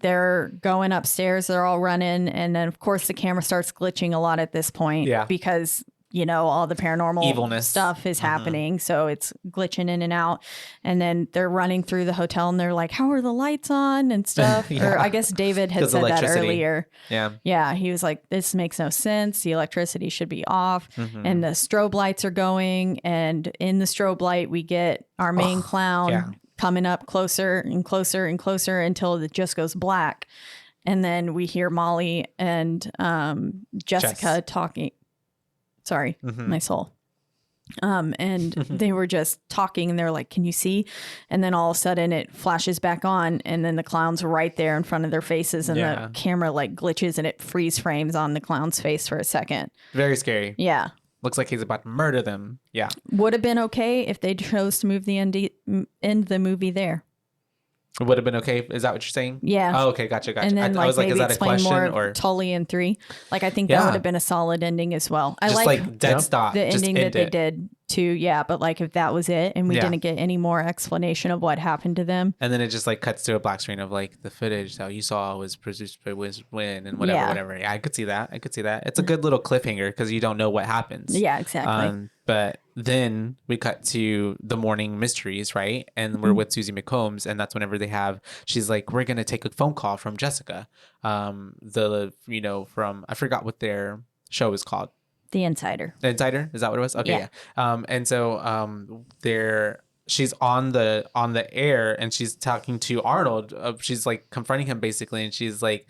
S2: they're going upstairs. They're all running, and then of course the camera starts glitching a lot at this point, because all the paranormal
S3: evilness
S2: stuff is happening. So it's glitching in and out. And then they're running through the hotel and they're like, how are the lights on and stuff? Or I guess David had said that earlier.
S3: Yeah.
S2: Yeah. He was like, this makes no sense. The electricity should be off. And the strobe lights are going. And in the strobe light, we get our main clown coming up closer and closer and closer until it just goes black. And then we hear Molly and Jessica talking. Sorry, my soul. And they were just talking and they're like, can you see? And then all of a sudden it flashes back on and then the clown's right there in front of their faces and the camera like glitches and it freeze frames on the clown's face for a second.
S3: Very scary.
S2: Yeah.
S3: Looks like he's about to murder them. Yeah.
S2: Would have been okay if they chose to move the end the movie there.
S3: It would have been okay. Is that what you're saying?
S2: Yeah.
S3: Oh, okay. Gotcha.
S2: And then
S3: I was like,
S2: maybe
S3: is that a
S2: explain
S3: question
S2: more
S3: or
S2: Tully in 3? Like I think that would have been a solid ending as well. I
S3: just
S2: like
S3: dead stop.
S2: the
S3: Just
S2: ending
S3: end
S2: that they
S3: it.
S2: did too. Yeah, but like if that was it and we didn't get any more explanation of what happened to them.
S3: And then it just like cuts to a black screen of like the footage that you saw was produced was when and whatever. Yeah, I could see that. It's a good little cliffhanger because you don't know what happens.
S2: Yeah, exactly.
S3: But then we cut to the morning mysteries, right? And we're with Susie McCombs, and that's whenever she's like, we're gonna take a phone call from Jessica. From I forgot what their show is called.
S2: The Insider.
S3: The Insider? Is that what it was? Okay, yeah. And so she's on the air and she's talking to Arnold. She's like confronting him basically, and she's like,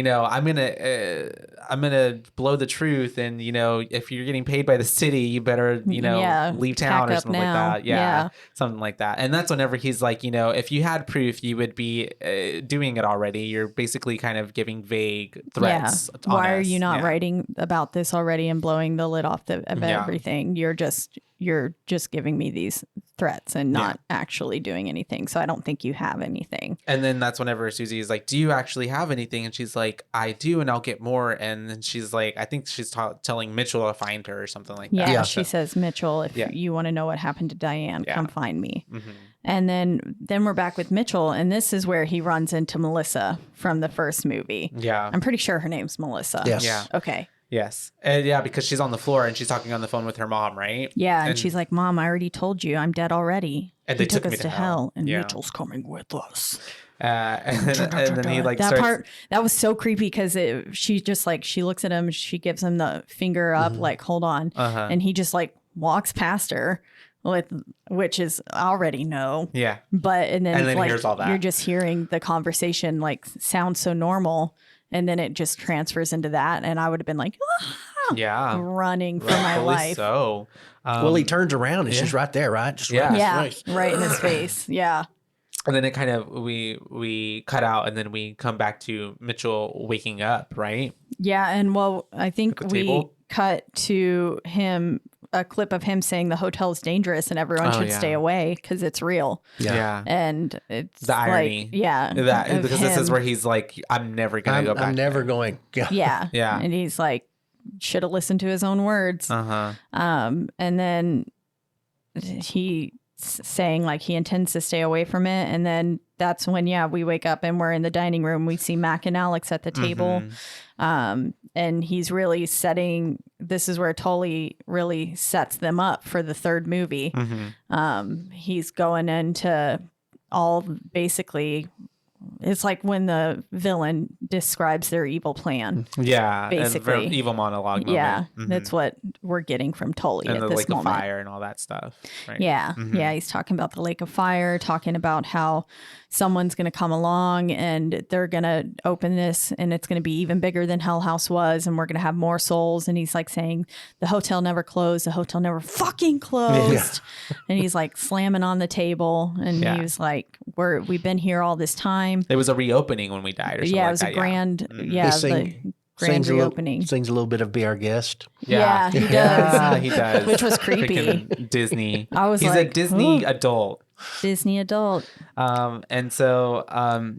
S3: I'm gonna blow the truth, and if you're getting paid by the city, you better leave town or something like that. Yeah, something like that. And that's whenever he's like, if you had proof, you would be doing it already. You're basically kind of giving vague threats.
S2: Yeah. Why are you not writing about this already and blowing the lid off of everything? You're just giving me these threats and not actually doing anything. So I don't think you have anything.
S3: And then that's whenever Susie is like, do you actually have anything? And she's like, I do, and I'll get more. And then she's like, I think she's telling Mitchell to find her or something like that.
S2: Yeah, she says, Mitchell, if you want to know what happened to Diane, come find me. Mm-hmm. And then we're back with Mitchell, and this is where he runs into Melissa from the first movie.
S3: Yeah.
S2: I'm pretty sure her name's Melissa.
S4: Yes.
S3: Yeah.
S2: Okay.
S3: Yes. And because she's on the floor and she's talking on the phone with her mom, right?
S2: Yeah. And she's like, Mom, I already told you I'm dead already.
S3: And they took
S2: us to hell. And
S3: yeah.
S2: Mitchell's coming with us.
S3: And then he like
S2: that was so creepy because she just like, she looks at him, she gives him the finger up, like, hold on. Uh-huh. And he just like walks past her. Which is already no. Yeah. And then like, hears all that. You're just hearing the conversation like sound so normal. And then it just transfers into that. And I would have been like, running for my life.
S3: So,
S4: well, he turns around and she's right there, right? Just right
S2: in his face. Yeah.
S3: And then it kind of, we cut out and then we come back to Mitchell waking up, right?
S2: Yeah. And I think we cut to him, a clip of him saying the hotel's dangerous and everyone should stay away because it's real.
S3: Yeah.
S2: And it's
S3: the irony. Because this is where he's like, I'm never going to go back.
S4: I'm never going.
S2: Yeah. Yeah. And he's like, should have listened to his own words. Uh-huh. And then he saying like he intends to stay away from it. And then that's when, we wake up and we're in the dining room. We see Mac and Alex at the table. And he's really this is where Tully really sets them up for the third movie. He's going into basically, it's like when the villain describes their evil plan.
S3: Yeah.
S2: Basically.
S3: Evil monologue moment.
S2: Yeah. That's what we're getting from Tully
S3: and
S2: at
S3: the
S2: this
S3: Lake
S2: moment.
S3: Of Fire and all that stuff. Right?
S2: Yeah. Yeah. He's talking about the Lake of Fire, talking about how someone's going to come along and they're going to open this and it's going to be even bigger than Hell House was. And we're going to have more souls. And he's like saying the hotel never closed. The hotel never fucking closed. And he's like slamming on the table. And he was like, we've been here all this time.
S3: It was a reopening when we died or something like that.
S2: It was a grand, the grand reopening.
S4: Sings a little bit of Be Our Guest.
S2: Yeah, he does.
S3: Yeah, he does.
S2: Which was creepy.
S3: Freaking Disney.
S2: He's
S3: a Disney adult.
S2: Disney adult.
S3: And so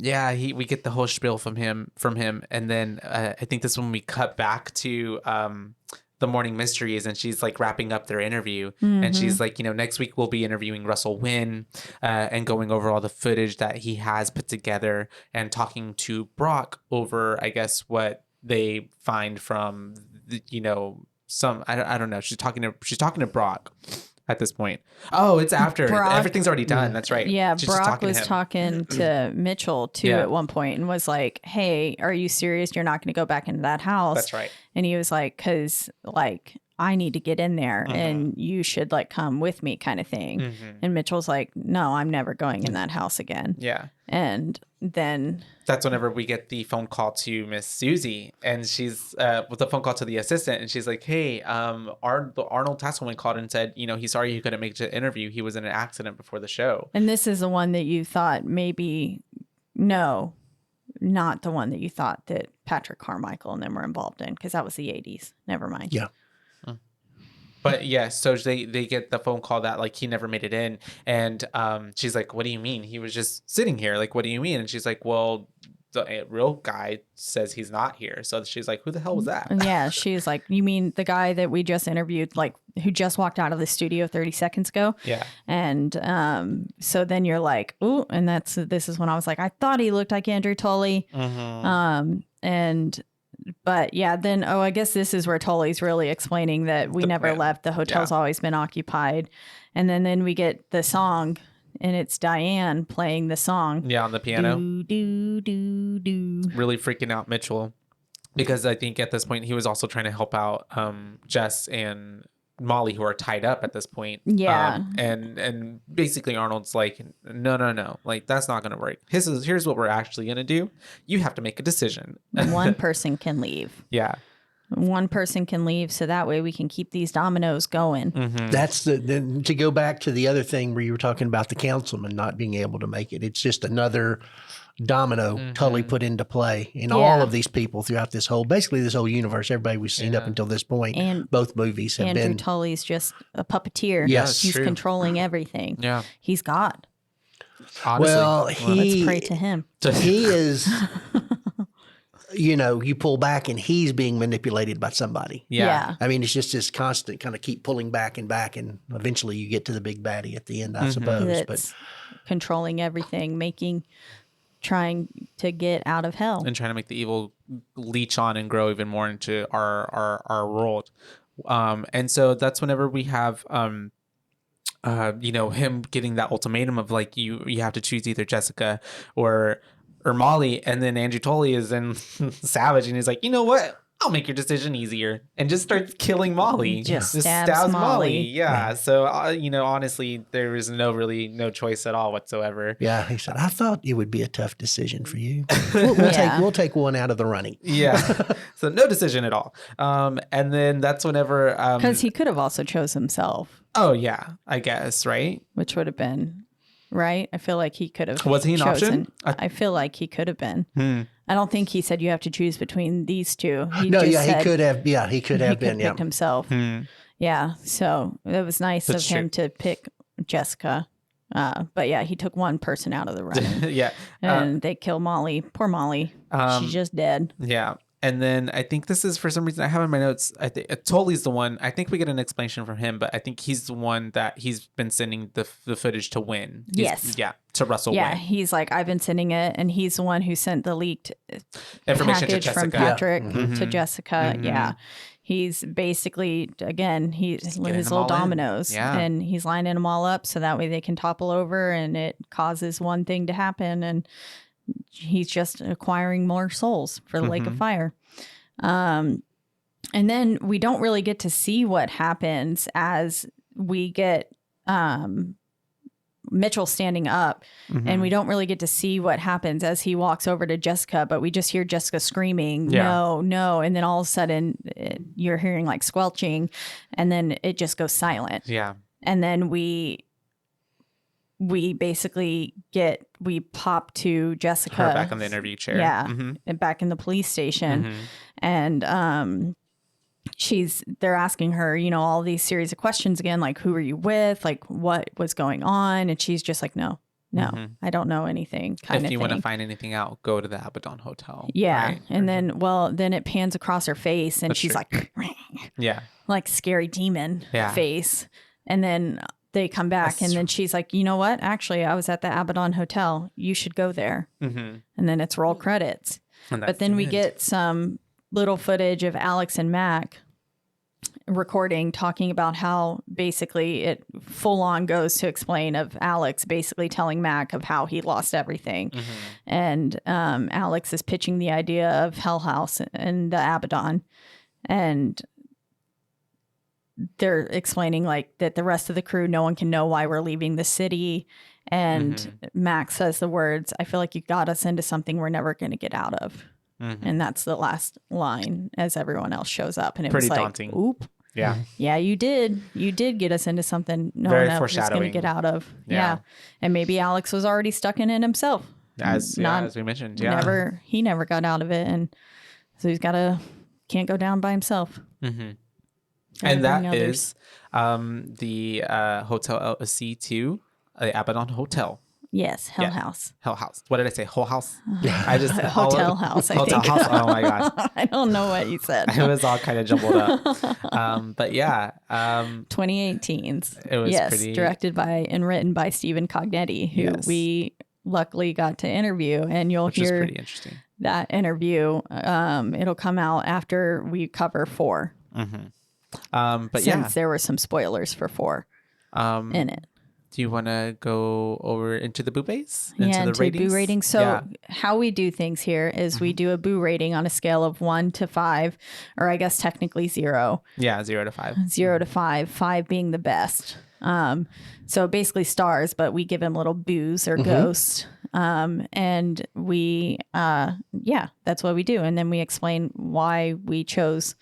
S3: we get the whole spiel from him, and then I think this is when we cut back to the Morning Mysteries, and she's like wrapping up their interview, and she's like, next week we'll be interviewing Russell Wynn and going over all the footage that he has put together and talking to Brock over, I guess, what they find from some I don't know. She's talking to Brock at this point. Oh, it's after everything's already done. That's right.
S2: Yeah, Brock was talking to Mitchell too at one point and was like, "Hey, are you serious? You're not going to go back into that house?"
S3: That's right.
S2: And he was like, "Cause like I need to get in there and you should like come with me," kind of thing. And Mitchell's like, "No, I'm never going in that house again." Yeah. And then
S3: that's whenever we get the phone call to Miss Susie, and she's with the phone call to the assistant, and she's like, "Hey, Arnold Tasselman called and said, he's sorry he couldn't make the interview. He was in an accident before the show."
S2: And this is the one that you thought not the one that you thought that Patrick Carmichael and them were involved in, because that was the 80s. Never mind.
S4: Yeah.
S3: But yeah, so they get the phone call that like he never made it in, and she's like, "What do you mean? He was just sitting here. Like, what do you mean?" And she's like, "Well, the real guy says he's not here." So she's like, "Who the hell was that?"
S2: Yeah, she's like, "You mean the guy that we just interviewed, like who just walked out of the studio 30 seconds ago?" Yeah. And so then you're like, "Ooh," and this is when I was like, I thought he looked like Andrew Tully. But yeah, then, I guess this is where Tully's really explaining that we never left. The hotel's always been occupied. And then we get the song, and it's Diane playing the song.
S3: Yeah, on the piano.
S2: Do, do, do, do.
S3: Really freaking out Mitchell. Because I think at this point he was also trying to help out Jess and Molly who are tied up at this point.
S2: Yeah.
S3: And basically Arnold's like, no, like that's not gonna work. Here's what we're actually gonna do. You have to make a decision.
S2: One person can leave.
S3: Yeah.
S2: One person can leave, so that way we can keep these dominoes going.
S4: That's to go back to the other thing where you were talking about the councilman not being able to make it. It's just another domino totally put into play in all of these people throughout this whole universe. Everybody we've seen up until this point, and both movies have
S2: Andrew
S4: been.
S2: Tully's just a puppeteer.
S4: Yes,
S2: he's
S3: true.
S2: controlling everything.
S3: Yeah.
S2: He's God.
S3: Honestly,
S4: Well,
S2: Let's pray to him.
S4: He is. You pull back and he's being manipulated by somebody.
S3: yeah.
S4: I mean, it's just this constant kind of keep pulling back, and eventually you get to the big baddie at the end, I suppose.
S2: That's controlling everything, trying to get out of hell.
S3: And trying to make the evil leech on and grow even more into our world. And so that's whenever we have him getting that ultimatum of like you have to choose either Jessica or Molly, and then Andrew Tully is in savage and he's like, you know what? I'll make your decision easier, and just starts killing Molly.
S2: Just
S3: stabs
S2: Molly.
S3: Yeah. So honestly, there was no choice at all whatsoever.
S4: Yeah, he said, I thought it would be a tough decision for you.
S2: Yeah.
S4: We'll take one out of the running.
S3: Yeah. So no decision at all. And then that's whenever
S2: Because he could have also chose himself,
S3: oh yeah, I guess, right?
S2: which would have been right. I feel like he could have.
S3: Was he an
S2: chosen.
S3: option?
S2: I feel like he could have been. I don't think he said you have to choose between these two.
S4: He could have. Yeah, he could have been.
S2: Picked himself. Yeah, so it was nice of him to pick Jessica. But yeah, he took one person out of the running.
S3: Yeah.
S2: And they kill Molly. Poor Molly. She's just dead.
S3: Yeah. And then I think this is, for some reason, I have in my notes, I think Tully's the one. I think we get an explanation from him, but I think he's the one that he's been sending the footage to Wynn.
S2: Yes.
S3: Yeah, to Russell
S2: Yeah,
S3: Wynn.
S2: he's like, I've been sending it, and he's the one who sent the leaked
S3: Information to
S2: package from
S3: Jessica.
S2: Patrick to Jessica. Yeah. He's basically, again, he's his
S3: getting
S2: little
S3: them all in.
S2: dominoes.
S3: Yeah.
S2: And he's lining them all up so that way they can topple over and it causes one thing to happen. And he's just acquiring more souls for the Lake of Fire. And then we don't really get to see what happens as we get Mitchell standing up, and we don't really get to see what happens as he walks over to Jessica, but we just hear Jessica screaming, no. And then all of a sudden you're hearing like squelching, and then it just goes silent.
S3: Yeah.
S2: And then we basically we pop to Jessica.
S3: Her back on the interview chair.
S2: Yeah. And back in the police station. And they're asking her, all these series of questions again, like, who are you with? Like, what was going on? And she's just like, no, I don't know anything.
S3: If you want to find anything out, go to the ABADDON Hotel.
S2: Yeah.
S3: Right?
S2: And then it pans across her face and she's like,
S3: yeah,
S2: like scary demon face. And then they come back and then she's like, you know what? Actually, I was at the ABADDON Hotel. You should go there. And then it's roll credits. But then we get some little footage of Alex and Mac recording, talking about how basically it full on goes to explain of Alex basically telling Mac of how he lost everything. And Alex is pitching the idea of Hell House and the ABADDON. And they're explaining like that the rest of the crew, no one can know why we're leaving the city. And Max says the words, I feel like you got us into something we're never going to get out of. And that's the last line as everyone else shows up. And it
S3: pretty
S2: was like,
S3: daunting.
S2: Oop.
S3: Yeah.
S2: Yeah, you did. You did get us into something no
S3: Very
S2: one else was going to
S3: foreshadowing.
S2: get out of.
S3: Yeah.
S2: And maybe Alex was already stuck in it himself.
S3: As we mentioned. Yeah.
S2: He never got out of it. And so can't go down by himself.
S3: And that is the Hotel LLC 2, the ABADDON Hotel.
S2: Yes, Hell House.
S3: Hell House. What did I say? Whole house? I just
S2: Hotel House, I
S3: Hotel
S2: think.
S3: House. Oh my god.
S2: I don't know what you said.
S3: It was all kind of jumbled up. But yeah.
S2: 2018s.
S3: It was pretty...
S2: directed by and written by Stephen Cognetti, who we luckily got to interview, and you'll
S3: Which is
S2: hear
S3: pretty interesting.
S2: That interview. It'll come out after we cover 4.
S3: But
S2: since there were some spoilers for 4 in it.
S3: Do you want to go over into the BooBaes?
S2: Into
S3: the ratings?
S2: Boo rating. So how we do things here is we do a Boo rating on a scale of 1 to 5, or I guess technically 0.
S3: Yeah, 0 to 5.
S2: 0 to 5, 5 being the best. So basically stars, but we give him little boos or ghosts. And we, that's what we do. And then we explain why we chose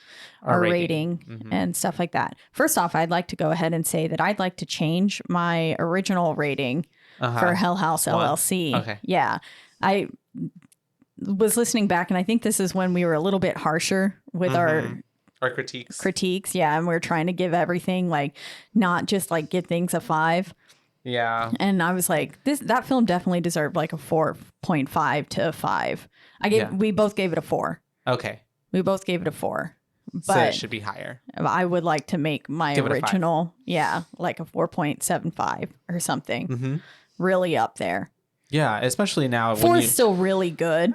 S2: our rating and stuff like that. First off, I'd like to go ahead and say that I'd like to change my original rating for Hell House LLC.
S3: Okay.
S2: Yeah. I was listening back, and I think this is when we were a little bit harsher with our critiques. Yeah. And we're trying to give everything, like, not just like give things a 5.
S3: Yeah.
S2: And I was like, that film definitely deserved like a 4.5 to a 5. We both gave it a 4.
S3: Okay.
S2: We both gave it a 4. But
S3: so it should be higher.
S2: I would like to make my original, like a 4.75 or something. Really up there.
S3: Yeah, especially now.
S2: 4 is still really good.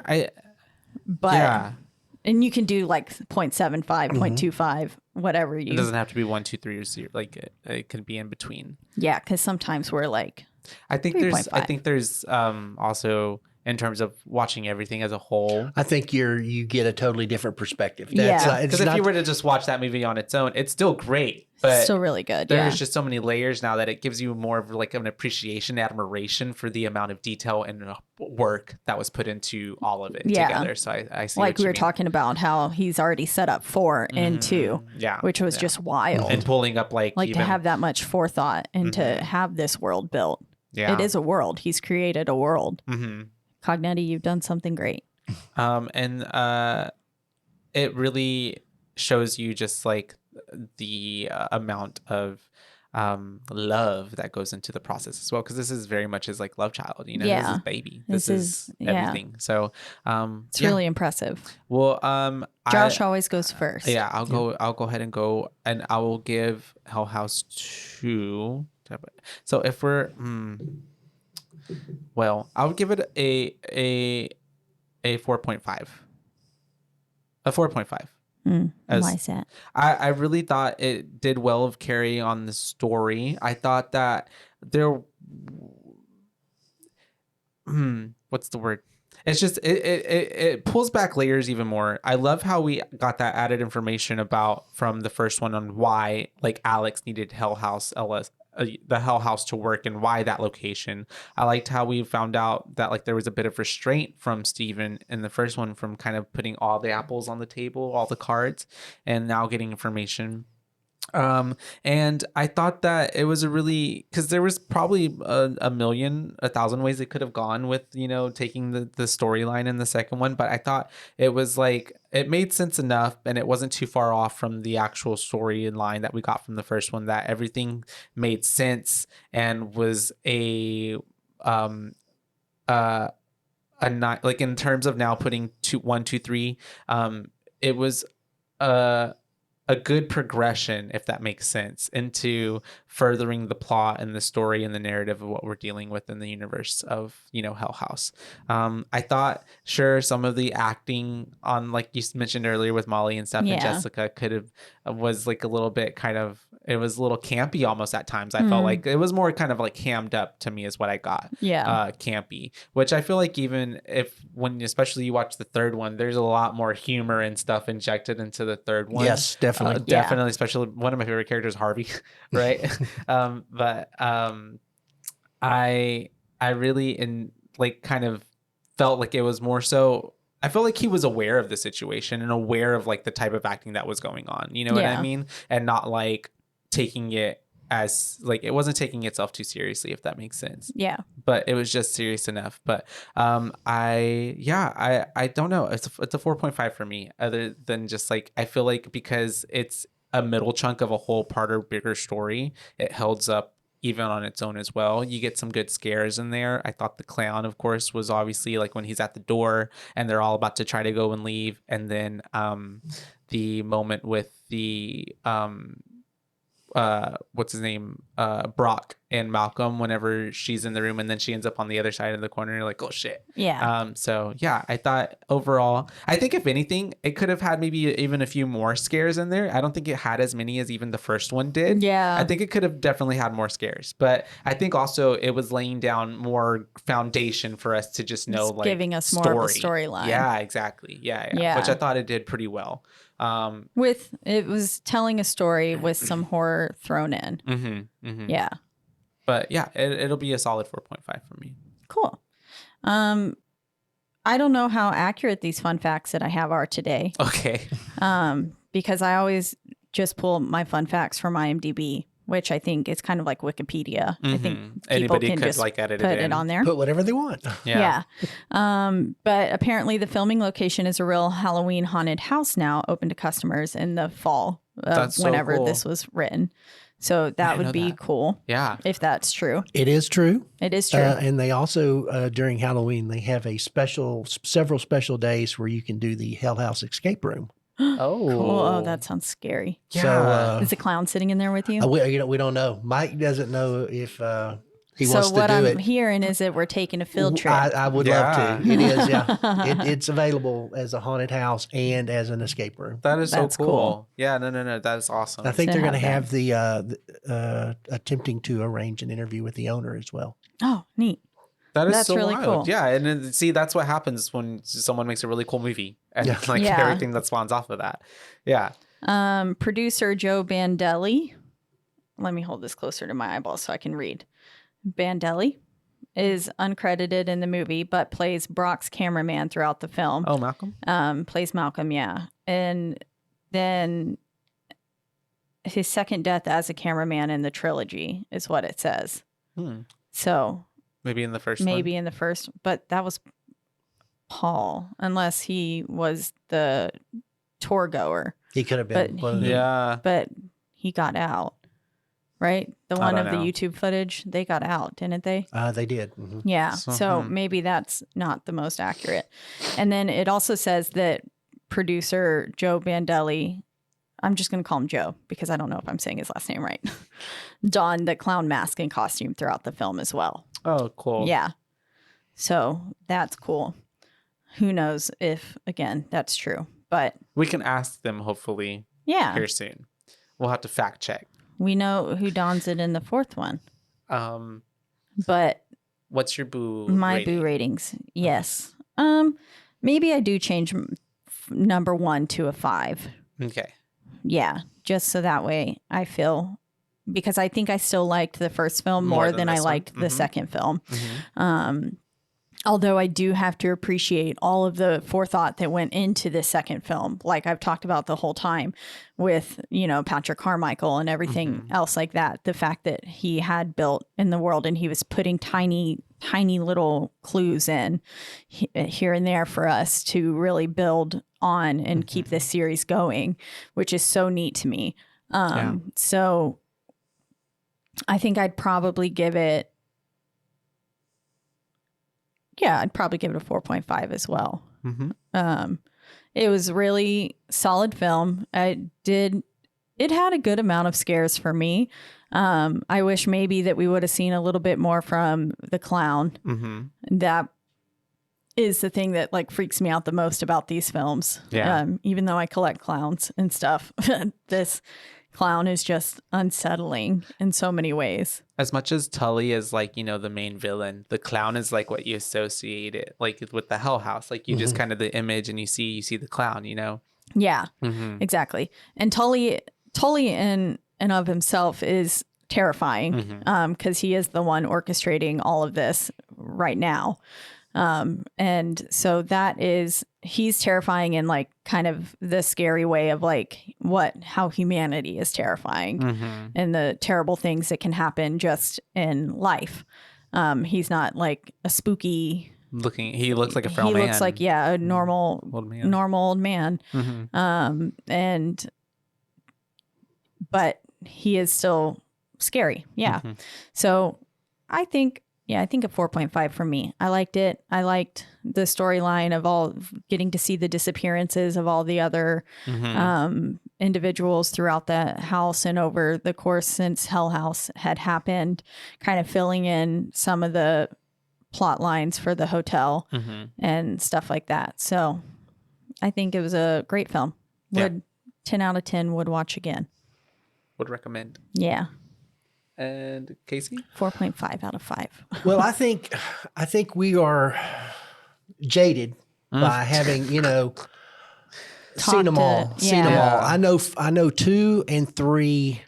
S2: And you can do like 0.75, 0.25, whatever you.
S3: It doesn't have to be 1, 2, 3 or 0. Like it can be in between.
S2: Yeah, because sometimes we're like.
S3: I think there's also in terms of watching everything as a whole.
S4: I think you get a totally different perspective.
S3: Because if you were to just watch that movie on its own, it's still great. But
S2: it's still really good.
S3: There's just so many layers now that it gives you more of like an appreciation, admiration for the amount of detail and work that was put into all of it together. So I see.
S2: Like we were talking about how he's already set up 4 and 2, which was just wild.
S3: And pulling up like
S2: to have that much forethought and to have this world built. Yeah, it is a world. He's created a world. Cognetti, you've done something great.
S3: And it really shows you just like the amount of love that goes into the process as well, because this is very much his like love child, this is baby, this is everything. So
S2: it's really impressive.
S3: Well,
S2: Josh always goes first.
S3: I'll go ahead and go, and I will give Hell House 2. So if we're well, I would give it a 4.5. A 4.5.
S2: Why is that?
S3: I really thought it did well of carrying on the story. I thought that there what's the word? It's just it pulls back layers even more. I love how we got that added information from the first one on why like Alex needed Hell House the Hell House to work and why that location. I liked how we found out that like there was a bit of restraint from Steven in the first one from kind of putting all the apples on the table, all the cards, and now getting information. And I thought that it was because there was probably a 1,000 ways it could have gone with, taking the storyline in the second one. But I thought it was like, it made sense enough and it wasn't too far off from the actual storyline that we got from the first one, that everything made sense and was like in terms of now putting 1, 2, 3, it was a good progression, if that makes sense, into furthering the plot and the story and the narrative of what we're dealing with in the universe of, Hell House. I thought, sure, some of the acting on, like you mentioned earlier with Molly and stuff and Jessica was like a little bit it was a little campy almost at times. I felt like it was more kind of like hammed up to me is what I got. Yeah. Campy, which I feel like even especially you watch the third one, there's a lot more humor and stuff injected into the third one.
S4: Yes, definitely.
S3: Definitely, especially one of my favorite characters, Harvey, right? But I really kind of felt like it was more so, I felt like he was aware of the situation and aware of like the type of acting that was going on. You know what I mean? And not like taking it as like, it wasn't taking itself too seriously, if that makes sense. Yeah. But it was just serious enough. But I don't know. It's a 4.5 for me, other than just like, I feel like because it's a middle chunk of a whole part or bigger story, it holds up even on its own as well. You get some good scares in there. I thought the clown, of course, was obviously like when he's at the door and they're all about to try to go and leave. And then the moment with the what's his name? Brock in Malcolm whenever she's in the room and then she ends up on the other side of the corner. You're like, oh shit.
S2: Yeah.
S3: So yeah, I thought overall, I think if anything, it could have had maybe even a few more scares in there. I don't think it had as many as even the first one did.
S2: Yeah.
S3: I think it could have definitely had more scares, but I think also it was laying down more foundation for us to just know, like,
S2: giving us more of a storyline.
S3: Yeah, exactly. Yeah. Which I thought it did pretty well.
S2: It was telling a story with some horror thrown in. Yeah.
S3: But yeah, it'll be a solid 4.5 for me.
S2: Cool. I don't know how accurate these fun facts that I have are today.
S3: Okay.
S2: Because I always just pull my fun facts from IMDb, which I think is kind of like Wikipedia. I think people
S3: anybody
S2: can
S3: could
S2: just
S3: like edit
S2: put
S3: it
S2: it on there.
S4: Put whatever they want.
S2: Yeah. But apparently the filming location is a real Halloween haunted house now, open to customers in the fall of
S3: That's so
S2: whenever
S3: cool.
S2: this was written. So that would be cool.
S3: Yeah.
S2: If that's true.
S4: It is true.
S2: It is true.
S4: And they also, during Halloween, they have several special days where you can do the Hell House escape room.
S3: Oh.
S2: Cool. Oh, that sounds scary.
S3: Yeah.
S4: So,
S2: Is the clown sitting in there with you?
S4: we don't know. Mike doesn't know if he wants to
S2: what
S4: do
S2: I'm
S4: it.
S2: hearing is that we're taking a field trip.
S4: I would love to. It is, yeah. It's available as a haunted house and as an escape room.
S3: That is
S2: That's
S3: so
S2: cool.
S3: cool. Yeah, no. That is awesome.
S4: I think
S2: To
S4: they're going to
S2: have
S4: have the attempting to arrange an interview with the owner as well.
S2: Oh, neat.
S3: That is
S2: That's
S3: so
S2: really
S3: wild.
S2: cool.
S3: Yeah, and then, see, that's what happens when someone makes a really cool movie and like
S2: Yeah.
S3: everything that spawns off of that. Yeah.
S2: Producer Joe Bandelli. Let me hold this closer to my eyeball so I can read. Bandelli is uncredited in the movie, but plays Brock's cameraman throughout the film.
S3: Oh, Malcolm?
S2: Plays Malcolm, yeah. And then his second death as a cameraman in the trilogy is what it says. So
S3: Maybe in the first
S2: maybe
S3: one.
S2: in the first, but that was Paul, unless he was the tour goer.
S4: He could have been.
S2: But
S4: one of the-
S3: Yeah.
S2: But he got out, right? The
S3: I
S2: one
S3: don't
S2: of the
S3: know.
S2: YouTube footage, they got out, didn't they?
S4: They did. Mhm.
S2: Yeah.
S3: So,
S2: So maybe that's not the most accurate. And then it also says that producer Joe Bandelli, I'm just going to call him Joe because I don't know if I'm saying his last name right, donned the clown mask and costume throughout the film as well.
S3: Oh, cool.
S2: Yeah. So that's cool. Who knows if, again, that's true. But
S3: We can ask them hopefully
S2: yeah,
S3: here soon. We'll have to fact check.
S2: we know who dons it in the fourth one. But
S3: What's your boo
S2: my
S3: rating?
S2: boo ratings, yes. Maybe I do change number 1 to a 5.
S3: Okay.
S2: Yeah, just so that way I feel, because I think I still liked the first film more than I
S3: this one.
S2: liked the second film.
S3: Mhm.
S2: Although I do have to appreciate all of the forethought that went into the second film, like I've talked about the whole time with, Patrick Carmichael and everything else like that. The fact that he had built in the world and he was putting tiny little clues in here and there for us to really build on and keep this series going, which is so neat to me. So I think I'd probably give it, I'd probably give it a 4.5 as well. It was really solid film. It had a good amount of scares for me. I wish maybe that we would have seen a little bit more from the clown. That is the thing that like freaks me out the most about these films.
S3: Yeah.
S2: Even though I collect clowns and stuff, this clown is just unsettling in so many ways.
S3: As much as Tully is like, the main villain, the clown is like what you associate it like with the Hell House. Like you just kind of the image and you see the clown,
S2: Yeah, exactly. And Tully in and of himself is terrifying because he is the one orchestrating all of this right now. And so he's terrifying in like kind of the scary way of like how humanity is terrifying and the terrible things that can happen just in life. He's not like a spooky
S3: he looks like a feral man.
S2: He looks like, a normal old man. But he is still scary. Yeah. So I think a 4.5 for me. I liked it. I liked the storyline of all getting to see the disappearances of all the other individuals throughout the house and over the course since Hell House had happened, kind of filling in some of the plot lines for the hotel and stuff like that. So I think it was a great film. Would 10 out of 10 would watch again.
S3: Would recommend.
S2: Yeah.
S3: And Casey?
S2: 4.5 out of 5.
S4: Well, I think we are jaded by having, seen them all. I know 2 and 3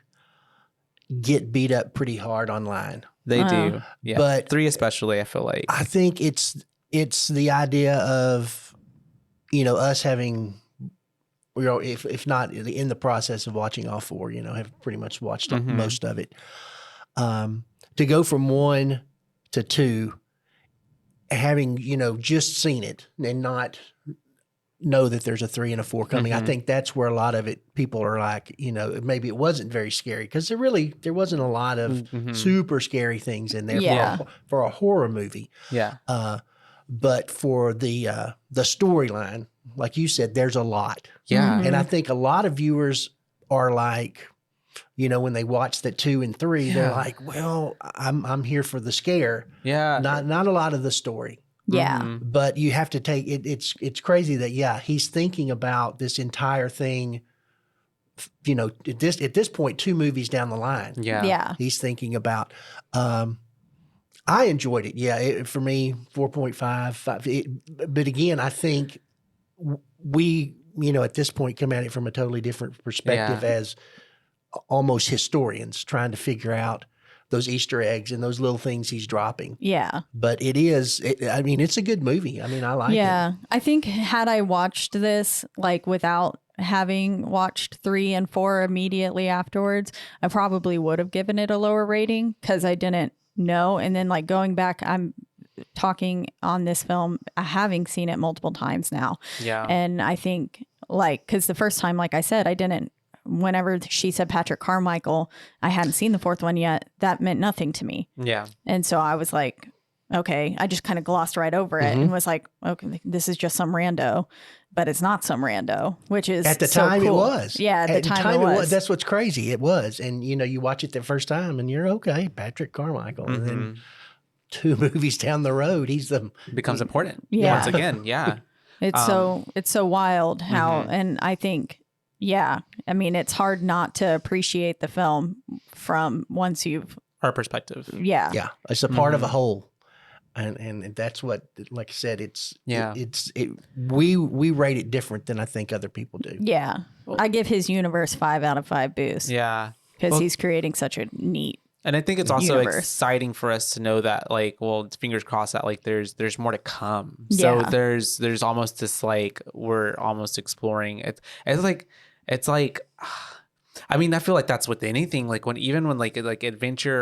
S4: get beat up pretty hard online.
S3: They do. Yeah.
S4: But
S3: 3 especially, I feel like.
S4: I think it's the idea of, us having, if not in the process of watching all 4, have pretty much watched most of it. To go from 1 to 2, having, just seen it and not know that there's a 3 and a 4 coming. I think that's where a lot of it, people are like, maybe it wasn't very scary because there wasn't a lot of super scary things in there for a horror movie.
S3: Yeah.
S4: But for the storyline, like you said, there's a lot.
S3: Yeah.
S4: And I think a lot of viewers are like, when they watch the 2 and 3, they're like, well, I'm here for the scare. Yeah. Not a lot of the story.
S2: Yeah.
S4: But you have to take it. It's crazy that, he's thinking about this entire thing, at this point, 2 movies down the line.
S3: Yeah.
S2: Yeah.
S4: He's thinking about, I enjoyed it. Yeah. For me, 4.5. But again, I think we, at this point come at it from a totally different perspective as almost historians trying to figure out those Easter eggs and those little things he's dropping.
S2: Yeah.
S4: But it's a good movie. I like it.
S2: Yeah. I think had I watched this without having watched 3 and 4 immediately afterwards, I probably would have given it a lower rating because I didn't know. And then going back, I'm talking on this film, having seen it multiple times now. Yeah. And I think because the first time, like I said, I didn't. Whenever she said Patrick Carmichael, I hadn't seen the 4th one yet. That meant nothing to me. Yeah. And so I was like, okay, I just kind of glossed right over it and was like, okay, this is just some rando, but it's not some rando, which is
S4: at the
S2: so
S4: time
S2: cool.
S4: It was.
S2: Yeah, at the time it was.
S4: That's what's crazy. It was. And you watch it the first time and you're okay, Patrick Carmichael. And then 2 movies down the road,
S3: becomes important.
S2: Yeah.
S3: Once again. Yeah.
S2: It's so wild how, and I think, it's hard not to appreciate the film from once you've...
S3: Our perspective.
S2: Yeah.
S4: Yeah. It's a part of a whole. And that's what, like I said, we rate it different than I think other people do.
S2: Yeah. I give his universe 5 out of 5 boos.
S3: Yeah.
S2: Because he's creating such a neat
S3: And I think it's also
S2: universe.
S3: exciting for us to know that, fingers crossed that there's more to come. So there's almost this we're almost exploring it. It's like I feel like that's with anything. When adventure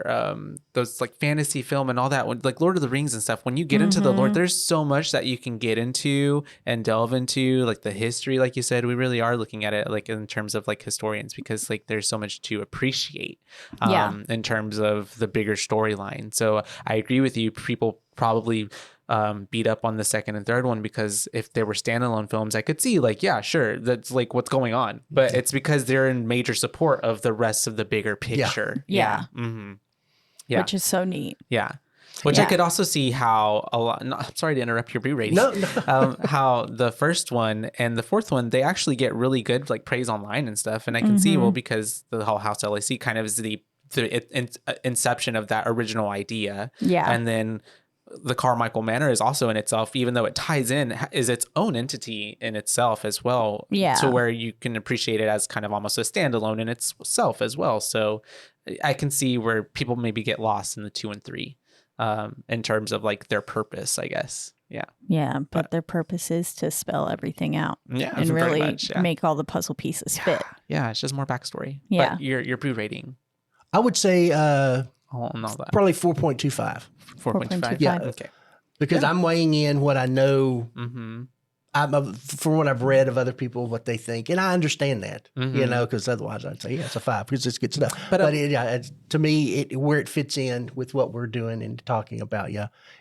S3: or those fantasy film and all that, when Lord of the Rings and stuff. When you get into the Lord, there's so much that you can get into and delve into, the history. Like you said, we really are looking at it in terms of historians, because there's so much to appreciate in terms of the bigger storyline. So I agree with you. People probably beat up on the 2nd and 3rd one because if they were standalone films, I could see sure, that's what's going on, but it's because they're in major support of the rest of the bigger picture.
S2: Yeah.
S3: Yeah.
S2: Which is so neat.
S3: Yeah. Which I could also see how I'm sorry to interrupt your rating.
S4: No.
S3: How the first one and the 4th one, they actually get really good praise online and stuff, and I can see because the Hell House LLC kind of is the inception of that original idea. Yeah. And then the Carmichael Manor is also in itself, even though it ties in, is its own entity in itself as well. Yeah. To where you can appreciate it as kind of almost a standalone in itself as well. So I can see where people maybe get lost in the 2 and 3 in terms of their purpose, I guess. Yeah.
S2: Yeah. But their purpose is to spell everything out. Yeah. And really make all the puzzle pieces fit.
S3: Yeah. It's just more backstory.
S2: Yeah.
S3: But your boo rating?
S4: I would say probably 4.25.
S3: 4.25.
S4: Yeah.
S3: Okay.
S4: Because I'm weighing in what I know. From what I've read of other people, what they think, and I understand that, because otherwise I'd say it's a 5 because it's good stuff. But to me, where it fits in with what we're doing and talking about,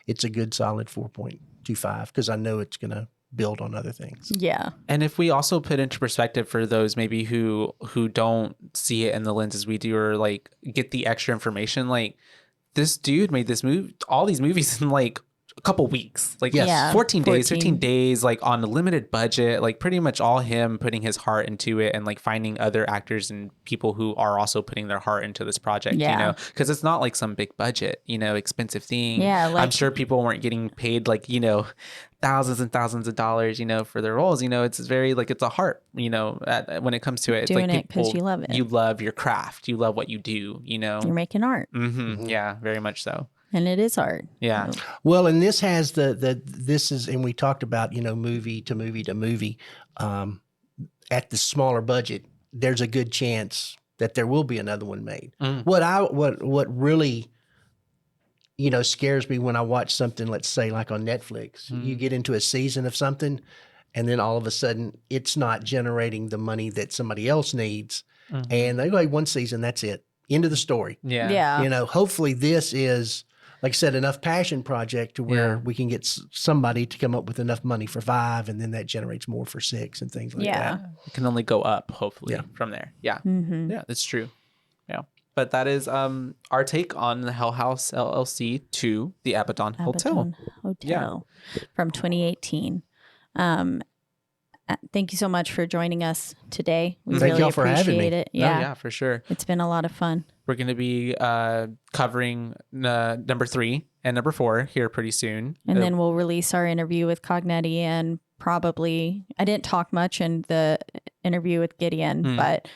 S4: it's a good solid 4.25 because I know it's gonna build on other things.
S2: Yeah.
S3: And if we also put into perspective for those maybe who don't see it in the lenses we do, or like get the extra information, like this dude made this movie, all these movies in like a couple weeks, like
S4: Yes.
S2: Yeah,
S3: 14 days,
S2: 14.
S3: 15 days, like on a limited budget, like pretty much all him putting his heart into it, and like finding other actors and people who are also putting their heart into this project,
S2: Yeah.
S3: you know, because it's not like some big budget, you know, expensive thing.
S2: Yeah, like-
S3: I'm sure people weren't getting paid like, you know, thousands and thousands of dollars, you know, for their roles. You know, it's very like, it's a heart, you know, when it comes to it. It's
S2: Doing
S3: like
S2: it 'cause you love it.
S3: You love your craft. You love what you do, you know.
S2: You're making art,
S3: Yeah, very much so.
S2: and it is art.
S3: Yeah.
S4: Well, and this has this is, and we talked about, you know, movie to movie, at the smaller budget, there's a good chance that there will be another one made. What really, you know, scares me when I watch something, let's say like on Netflix, you get into a season of something, and then all of a sudden it's not generating the money that somebody else needs, and they go, hey, one season, that's it, end of the story.
S3: Yeah.
S2: Yeah.
S4: You know, hopefully this is, like I said, enough passion project to where we can get somebody to come up with enough money for 5, and then that generates more for 6 and things like
S2: Yeah.
S4: that.
S3: It can only go up, hopefully,
S4: Yeah.
S3: from there. Yeah.
S2: Mm-hmm.
S3: Yeah, that's true. Yeah. But that is our take on the Hell House LLC 2, the ABADDON Hotel.
S2: ABADDON Hotel from 2018. Thank you so much for joining us today. We
S4: Thank
S2: really
S4: y'all for having
S2: appreciate
S4: me.
S2: it.
S3: No,
S2: Yeah.
S3: yeah, for sure.
S2: It's been a lot of fun.
S3: We're going to be covering number 3 and number 4 here pretty soon.
S2: And then we'll release our interview with Cognetti, and probably, I didn't talk much in the interview with Gideon, but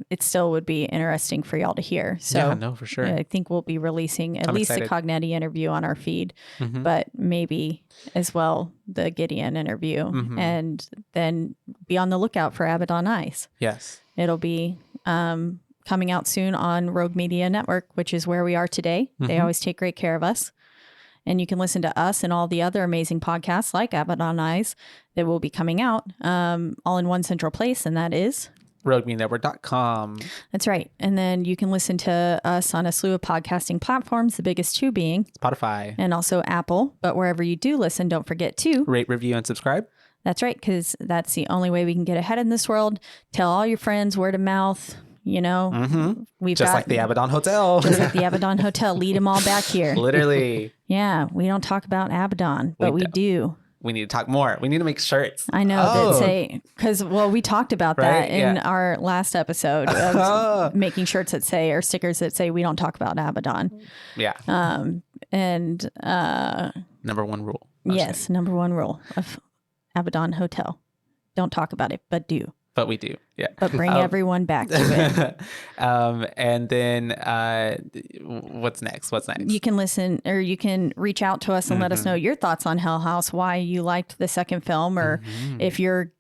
S2: it still would be interesting for y'all to hear. So
S3: yeah, no, for sure.
S2: I think we'll be releasing at
S3: I'm
S2: least
S3: excited.
S2: the Cognetti interview on our feed,
S3: Mhm.
S2: but maybe as well the Gideon interview,
S3: Mhm.
S2: and then be on the lookout for ABADDON Eyes.
S3: Yes.
S2: It'll be coming out soon on Rogue Media Network, which is where we are today. They always take great care of us. And you can listen to us and all the other amazing podcasts like ABADDON Eyes that will be coming out all in one central place, and that is...
S3: RogueMediaNetwork.com.
S2: That's right. And then you can listen to us on a slew of podcasting platforms, the biggest 2 being...
S3: Spotify.
S2: and also Apple. But wherever you do listen, don't forget to...
S3: Rate, review, and subscribe.
S2: That's right, because that's the only way we can get ahead in this world. Tell all your friends, word of mouth, you know. We've
S3: Just
S2: got,
S3: like the ABADDON Hotel.
S2: Just like the ABADDon Hotel. Lead them all back here.
S3: Literally.
S2: Yeah, we don't talk about ABADDON, but we do.
S3: We need to talk more. We need to make shirts.
S2: I know that say, because, well, we talked about that
S3: Right?
S2: in
S3: Yeah.
S2: our last episode of making shirts that say, or stickers that say, we don't talk about ABADDon.
S3: Yeah.
S2: And
S3: Number 1 rule.
S2: yes, number 1 rule of ABADDon Hotel. Don't talk about it, but do.
S3: But we do. Yeah.
S2: But bring everyone back to it.
S3: And then what's next?
S2: You can listen, or you can reach out to us and let us
S3: Mm-hmm.
S2: know your thoughts on Hell House, why you liked the second film, or
S3: Mm-hmm.
S2: if you're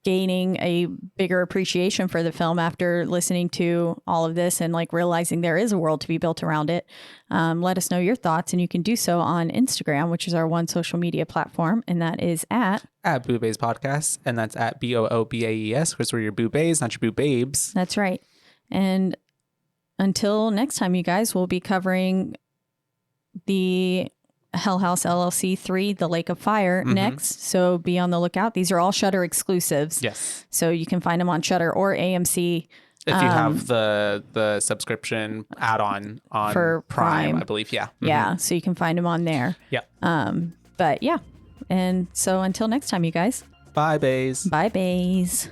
S2: gaining a bigger appreciation for the film after listening to all of this and like realizing there is a world to be built around it. Let us know your thoughts, and you can do so on Instagram, which is our one social media platform, and that is at
S3: BooBaes Podcast, and that's at BOOBAES, because we're your BooBaes, not your BooBabes.
S2: That's right. And until next time, you guys, we'll be covering the Hell House LLC 3, The Lake of Fire, next. So be on the lookout. These are all Shudder exclusives.
S3: Yes.
S2: So you can find them on Shudder or AMC.
S3: If you have the subscription add-on on
S2: For
S3: Prime,
S2: Prime.
S3: I believe. Yeah.
S2: Yeah. So you can find them on there.
S3: Yeah.
S2: But yeah. And so until next time, you guys.
S3: Bye, bays.
S2: Bye, bays.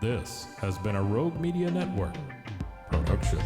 S1: This has been a Rogue Media Network production.